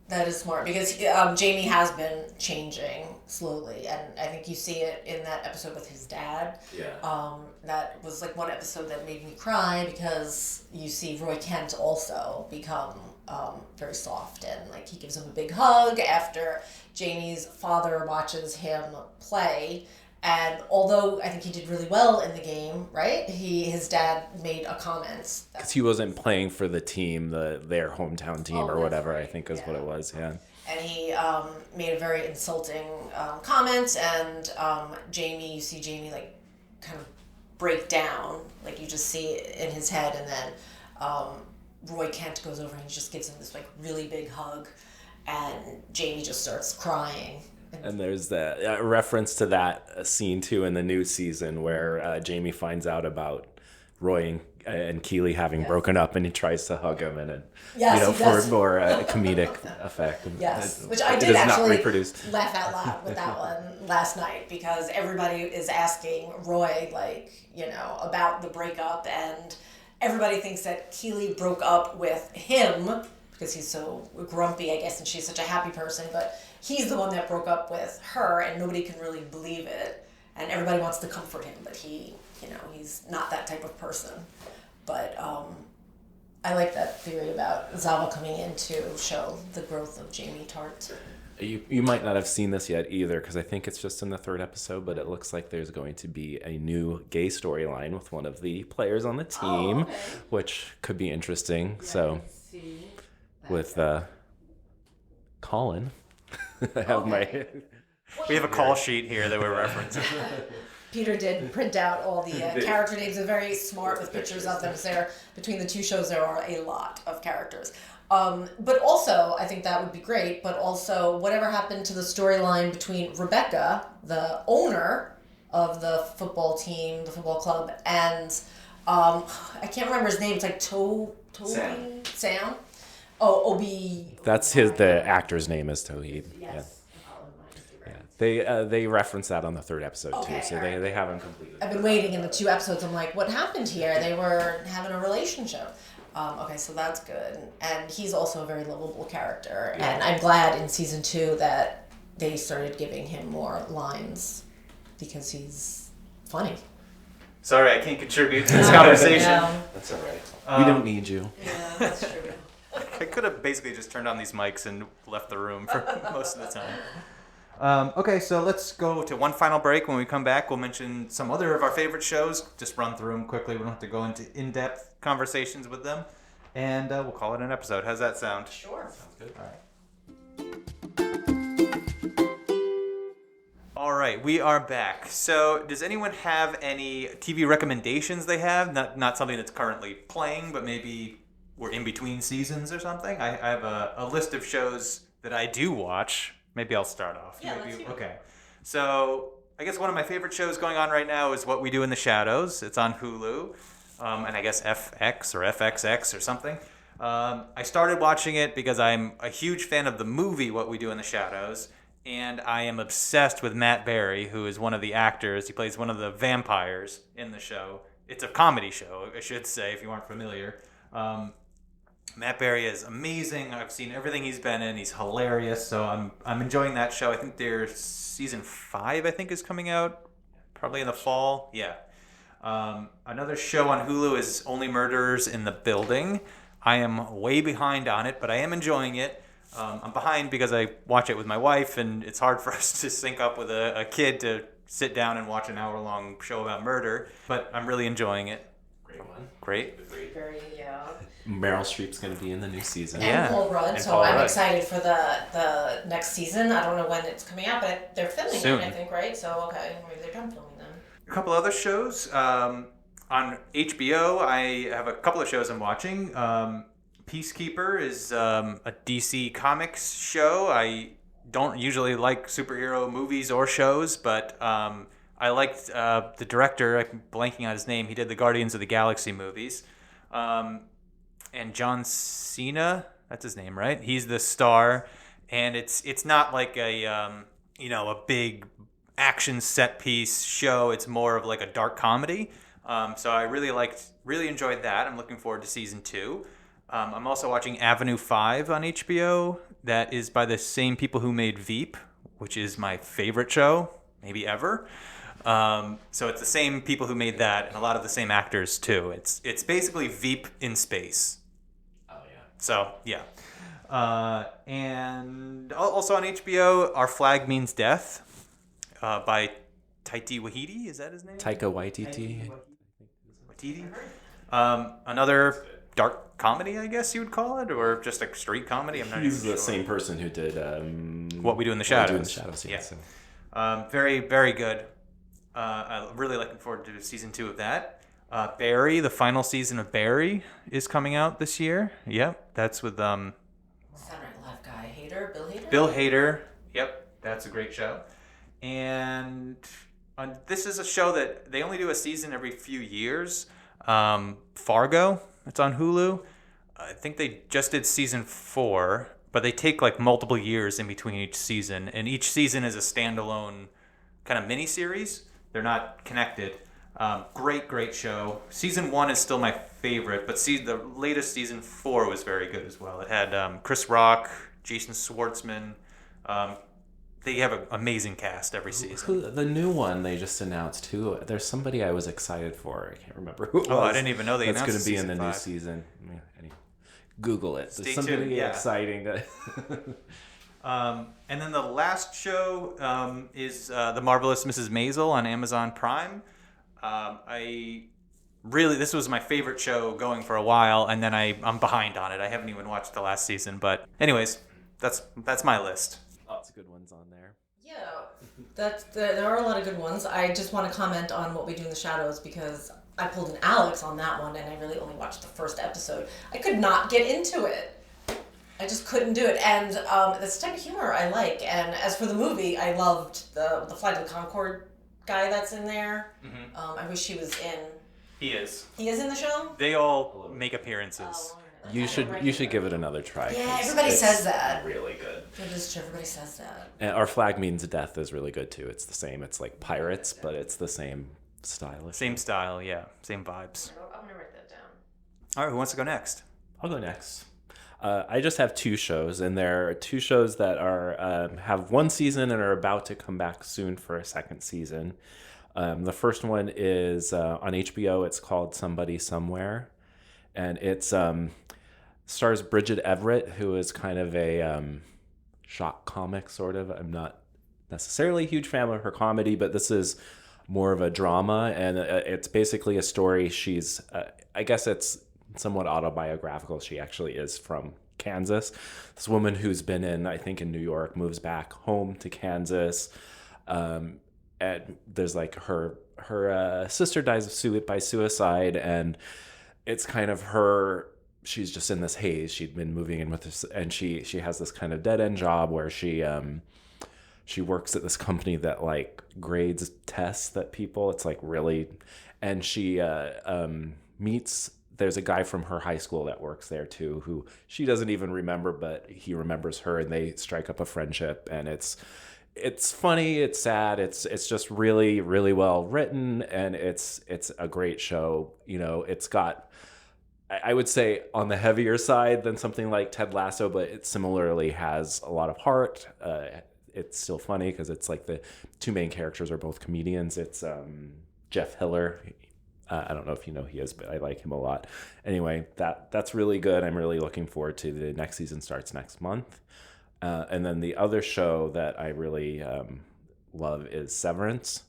that is smart because Jamie has been changing slowly, and I think you see it in that episode with his dad. Yeah. That was like one episode that made me cry because you see Roy Kent also become very soft, and like he gives him a big hug after Jamie's father watches him play. And although I think he did really well in the game, right? His dad made a comment. Because he wasn't playing for the team, their hometown team or whatever, right. I think is what it was, yeah. And he made a very insulting comment, and you see Jamie like kind of break down, like you just see it in his head, and then Roy Kent goes over and he just gives him this like really big hug, and Jamie just starts crying. And there's that reference to that scene too in the new season where Jamie finds out about Roy and Keely having broken up, and he tries to hug him, and for more comedic effect. Yes, which I did actually laugh out loud with that one last night, because everybody is asking Roy about the breakup, and everybody thinks that Keely broke up with him because he's so grumpy, I guess, and she's such a happy person, but he's the one that broke up with her, and nobody can really believe it, and everybody wants to comfort him, but he's not that type of person. But I like that theory about Zava coming in to show the growth of Jamie Tart. You might not have seen this yet either, because I think it's just in the 3rd episode, but it looks like there's going to be a new gay storyline with one of the players on the team, which could be interesting. Yeah, so, with Colin, I have we have a call sheet here that we're referencing. Peter did print out all the character names. They're very smart with pictures of them. So between the two shows, there are a lot of characters. But also, I think that would be great, but also whatever happened to the storyline between Rebecca, the owner of the football team, the football club, and I can't remember his name. It's like Toby? Sam? Oh, Obi. That's the actor's name is Toheed. Yes. Yeah. They reference that on the 3rd episode Okay, too, so right. they haven't completed. I've been waiting in the 2 episodes. I'm like, what happened here? They were having a relationship. Okay, so that's good. And he's also a very lovable character. Yeah. And I'm glad in season 2 that they started giving him more lines because he's funny. Sorry, I can't contribute to this conversation. Yeah. That's all right. We don't need you. Yeah, that's true. I could have basically just turned on these mics and left the room for most of the time. Okay, so let's go to one final break. When we come back, we'll mention some other of our favorite shows. Just run through them quickly. We don't have to go into in-depth conversations with them. And we'll call it an episode. How's that sound? Sure. Sounds good. All right, we are back. So does anyone have any TV recommendations they have? Not something that's currently playing, but maybe we're in between seasons or something? I have a list of shows that I do watch. Maybe I'll start off. Yeah, let's hear it. Okay. So I guess one of my favorite shows going on right now is What We Do in the Shadows. It's on Hulu, and I guess FX or FXX or something. I started watching it because I'm a huge fan of the movie What We Do in the Shadows, and I am obsessed with Matt Berry, who is one of the actors. He plays one of the vampires in the show. It's a comedy show, I should say, if you aren't familiar. Matt Berry is amazing. I've seen everything he's been in. He's hilarious, so I'm enjoying that show. I think there's season 5, I think, is coming out probably in the fall. Yeah. Another show on Hulu is Only Murderers in the Building. I am way behind on it, but I am enjoying it. I'm behind because I watch it with my wife, and it's hard for us to sync up with a kid to sit down and watch an hour-long show about murder, but I'm really enjoying it. Great one. Great. Very, yeah. Meryl Streep's going to be in the new season. And Yeah. Paul Rudd, And so Paul I'm Rudd. excited for the next season. I don't know when it's coming out, but they're filming Soon. it, I think, right? So, okay, maybe they're done filming then. A couple other shows. On HBO, I have a couple of shows I'm watching. Peacekeeper is a DC Comics show. I don't usually like superhero movies or shows, but I liked the director. I'm blanking on his name. He did the Guardians of the Galaxy movies. And John Cena, that's his name, right? He's the star, and it's not like a big action set piece show. It's more of like a dark comedy. So I really enjoyed that. I'm looking forward to season 2. I'm also watching Avenue 5 on HBO. That is by the same people who made Veep, which is my favorite show, maybe ever. So it's the same people who made that, and a lot of the same actors too. It's basically Veep in space. Oh, yeah. So yeah. And also on HBO, Our Flag Means Death, by Taika Waititi. Is that his name? Taika Waititi. Waititi. Another dark comedy, I guess you would call it, or just a street comedy. I'm not He's even the sure. same person who did What We Do in the What We Do in Shadows. the Shadows, Yeah. so. Very, very good. I'm really looking forward to season 2 of that. Barry, the final season of Barry, is coming out this year. Yep, that's with Saturday Night Live guy, Bill Hader? Bill Hader. Yep, that's a great show. And this is a show that they only do a season every few years. Fargo, it's on Hulu. I think they just did season 4, but they take like multiple years in between each season, and each season is a standalone kind of mini-series. They're not connected. Great show. Season 1 is still my favorite, but the latest season 4 was very good as well. It had Chris Rock, Jason Schwartzman. They have an amazing cast every season. The new one they just announced too. There's somebody I was excited for. I can't remember who it was. Oh, I didn't even know they That's announced going to be in the season new 5. season. Anyway, Google it. Stay There's something tuned, yeah. exciting. And then the last show is The Marvelous Mrs. Maisel on Amazon Prime. This was my favorite show going for a while, and then I'm behind on it. I haven't even watched the last season, but anyways, that's my list. Lots of good ones on there. Yeah, there are a lot of good ones. I just want to comment on What We Do in the Shadows because I pulled an Alex on that one, and I really only watched the first episode. I could not get into it. I just couldn't do it, and that's the type of humor I like. And as for the movie, I loved the Flight of the Conchord guy that's in there. Mm-hmm. I wish he was in. He is. He is in the show. They all make appearances. Oh, You should give it another try. Yeah, 'cause everybody it's says that. Really good. It is true. Everybody says that. And Our Flag Means Death is really good too. It's the same. It's like pirates, but it's the same style. Same style, yeah. Same vibes. I'm gonna write that down. All right, who wants to go next? I'll go next. I just have 2 shows, and there are 2 shows that are have 1 season and are about to come back soon for a 2nd season. The first one is on HBO. It's called Somebody Somewhere, and it's stars Bridget Everett, who is kind of a shock comic, sort of. I'm not necessarily a huge fan of her comedy, but this is more of a drama, and it's basically a story. She's, I guess it's somewhat autobiographical. She actually is from Kansas. This woman who's been I think in New York, moves back home to Kansas. And there's like her sister dies by suicide, and it's kind of her. She's just in this haze. She'd been moving in with this, and she has this kind of dead end job where she works at this company that like grades tests that people. It's like really, and she meets there's a guy from her high school that works there too, who she doesn't even remember, but he remembers her, and they strike up a friendship. And it's funny, it's sad, it's just really, really well written, and it's a great show. It's got, I would say, on the heavier side than something like Ted Lasso, but it similarly has a lot of heart. It's still funny because it's like the two main characters are both comedians. It's Jeff Hiller. I don't know if you know who he is, but I like him a lot. Anyway, that's really good. I'm really looking forward to the next season. Starts next month. And then the other show that I really love is Severance.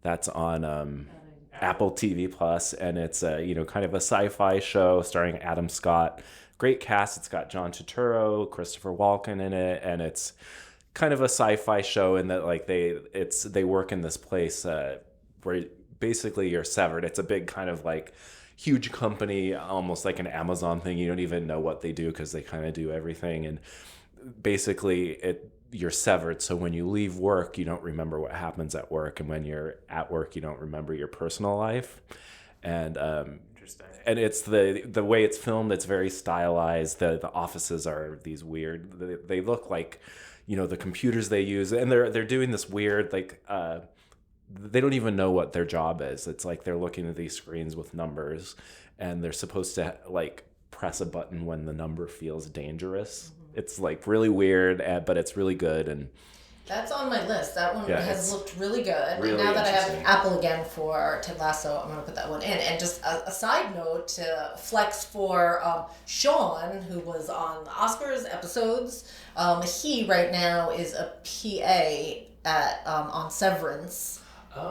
That's on Apple TV Plus, and it's kind of a sci-fi show starring Adam Scott. Great cast. It's got John Turturro, Christopher Walken in it, and it's kind of a sci-fi show in that like they work in this place where basically you're severed. It's a big kind of like huge company, almost like an Amazon thing. You don't even know what they do because they kind of do everything, and basically you're severed. So when you leave work, you don't remember what happens at work, and when you're at work, you don't remember your personal life. And Interesting. And it's the way it's filmed. It's very stylized. The offices are these weird. They look like, the computers they use, and they're doing this weird like. They don't even know what their job is. It's like they're looking at these screens with numbers, and they're supposed to like press a button when the number feels dangerous. Mm-hmm. It's like really weird, but it's really good. And that's on my list. That one has looked really good. Really and now that I have Apple again for Ted Lasso, I'm going to put that one in. And just a side note to flex for Sean, who was on the Oscars episodes. He right now is a PA on Severance.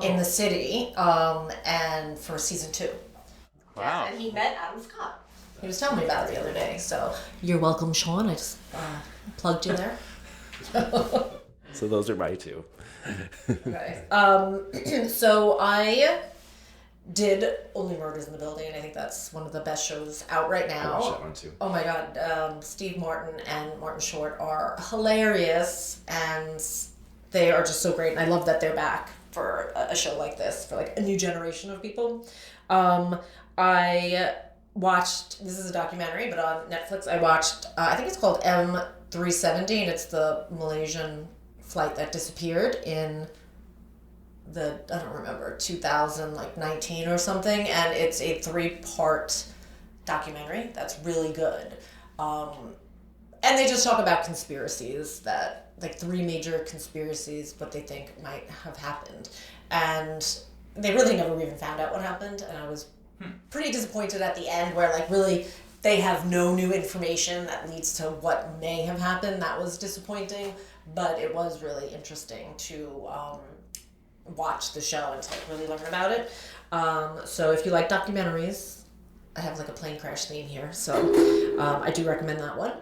In the city, and for season 2. Wow. Yeah, and he met Adam Scott. He was telling me about it the other day. So you're welcome, Sean. I just plugged you there. So those are my two. Okay. So I did Only Murders in the Building, and I think that's one of the best shows out right now. I watched that one too. Oh my God. Steve Martin and Martin Short are hilarious, and they are just so great. And I love that they're back for a show like this, for like a new generation of people. I watched, this is a documentary, but on Netflix I watched, I think it's called M370, and it's the Malaysian flight that disappeared in I don't remember, 2019 or something, and it's a 3-part documentary that's really good. And they just talk about conspiracies like 3 major conspiracies, what they think might have happened. And they really never even found out what happened. And I was pretty disappointed at the end where like really they have no new information that leads to what may have happened. That was disappointing, but it was really interesting to watch the show and to like really learn about it. So if you like documentaries, I have like a plane crash theme here, so I do recommend that one.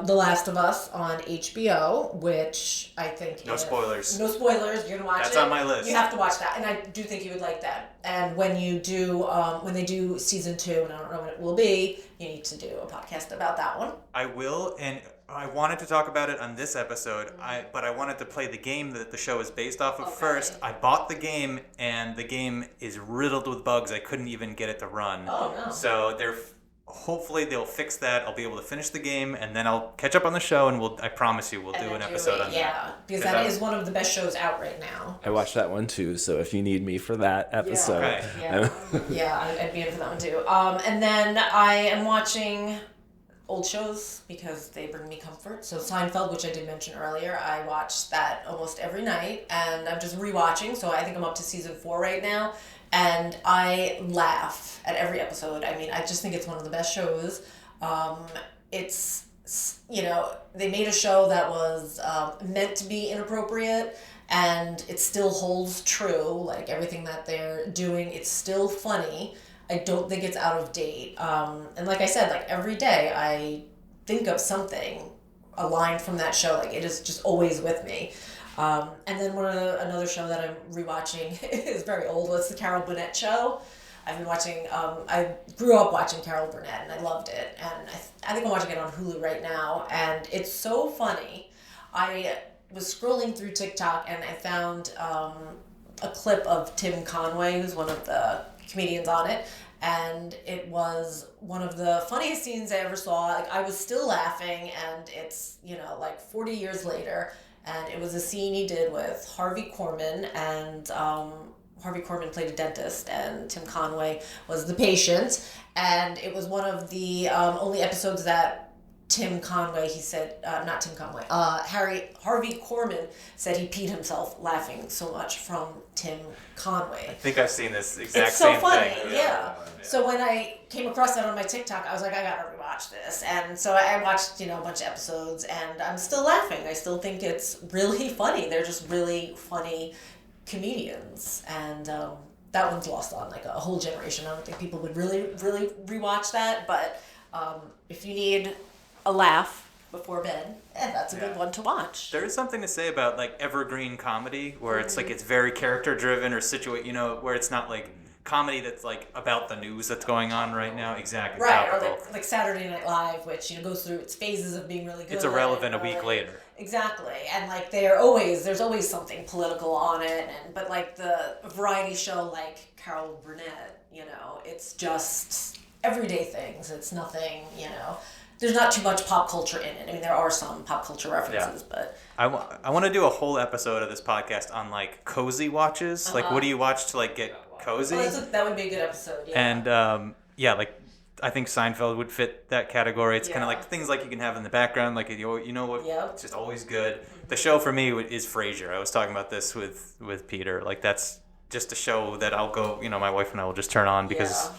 The Last of Us on HBO, which I think No spoilers. No spoilers. You're gonna watch That's it. on my list. You have to watch that, and I do think you would like that. And when you do, when they do season 2, and I don't know when it will be, you need to do a podcast about that one. I will, and I wanted to talk about it on this episode, but I wanted to play the game that the show is based off of first. I bought the game, and the game is riddled with bugs. I couldn't even get it to run. Oh, no. So hopefully they'll fix that. I'll be able to finish the game, and then I'll catch up on the show, and I promise you, we'll do an episode on that. Yeah, because that is one of the best shows out right now. I watched that one too, so if you need me for that episode. Okay. Yeah, I'd be in for that one too. And then I am watching old shows because they bring me comfort. So Seinfeld, which I did mention earlier, I watch that almost every night, and I'm just rewatching. So I think I'm up to season 4 right now, and I laugh at every episode. I mean, I just think it's one of the best shows. It's, they made a show that was meant to be inappropriate, and it still holds true. Like everything that they're doing, it's still funny. I don't think it's out of date. And like I said, like every day I think of something, a line from that show. Like it is just always with me. And then another show that I'm rewatching is very old. It's the Carol Burnett show. I've been watching, I grew up watching Carol Burnett and I loved it. And I think I'm watching it on Hulu right now. And it's so funny. I was scrolling through TikTok and I found a clip of Tim Conway, who's one of the comedians on it, and it was one of the funniest scenes I ever saw. Like, I was still laughing, and it's, like 40 years later, and it was a scene he did with Harvey Korman, and Harvey Korman played a dentist, and Tim Conway was the patient, and it was one of the only episodes that Harvey Korman said he peed himself laughing so much from Tim Conway. I think I've seen this exact it's so same funny, thing. yeah. So when I came across that on my TikTok, I was like, I gotta rewatch this. And so I watched, a bunch of episodes, and I'm still laughing. I still think it's really funny. They're just really funny comedians. And that one's lost on like a whole generation. I don't think people would really, really rewatch that. But if you need a laugh before bed, that's a good one to watch. There is something to say about like evergreen comedy where it's like it's very character driven or where it's not like comedy that's like about the news that's going on right now. Exactly. Right, topical. or like Saturday Night Live, which goes through its phases of being really good. It's irrelevant a week later. Exactly, and like there's always something political on it, but like the variety show like Carol Burnett, it's just everyday things. It's nothing, There's not too much pop culture in it. I mean, there are some pop culture references, but... I want to do a whole episode of this podcast on, like, cozy watches. Like, what do you watch to, like, get cozy? That would be a good episode, yeah. And, I think Seinfeld would fit that category. It's kind of like things like you can have in the background, like, what, it's just always good. The show for me is Frasier. I was talking about this with Peter. Like, that's just a show that I'll go, my wife and I will just turn on because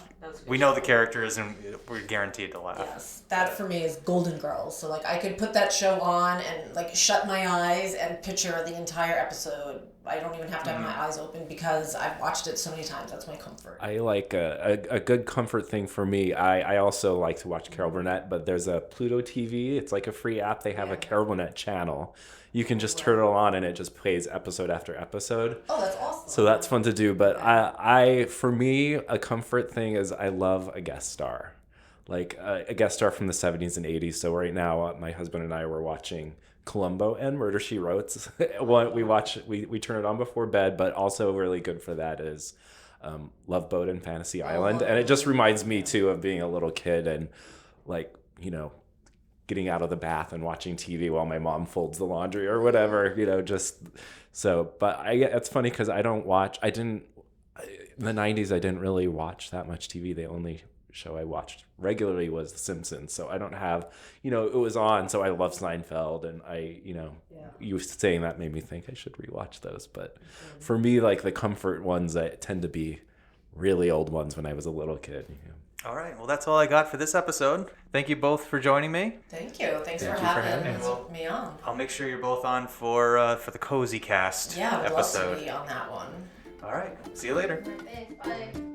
we know the characters and we're guaranteed to laugh. Yes, that for me is Golden Girls. So like I could put that show on and like shut my eyes and picture the entire episode. I don't even have to have my eyes open because I've watched it so many times. That's my comfort. I like a good comfort thing for me. I also like to watch Carol Burnett, but there's a Pluto TV. It's like a free app. They have a Carol Burnett channel. You can just turn it on and it just plays episode after episode. Oh, that's awesome. So that's fun to do. But for me, a comfort thing is I love a guest star. Like a guest star from the 70s and 80s. So right now, my husband and I were watching Columbo and Murder, She Wrote. We turn it on before bed, but also really good for that is Love Boat and Fantasy Island. And it just reminds me, too, of being a little kid and, like, getting out of the bath and watching TV while my mom folds the laundry or whatever, but it's funny because in the 90s, I didn't really watch that much TV. The only show I watched regularly was The Simpsons. So I don't have, it was on. So I love Seinfeld and you saying that made me think I should rewatch those. But for me, like the comfort ones that tend to be really old ones when I was a little kid. All right. Well, that's all I got for this episode. Thank you both for joining me. Thank you. Thanks for having me on. I'll make sure you're both on for the Cozy Cast episode. Yeah, I would love to be on that one. All right. See you later. Thanks. Bye.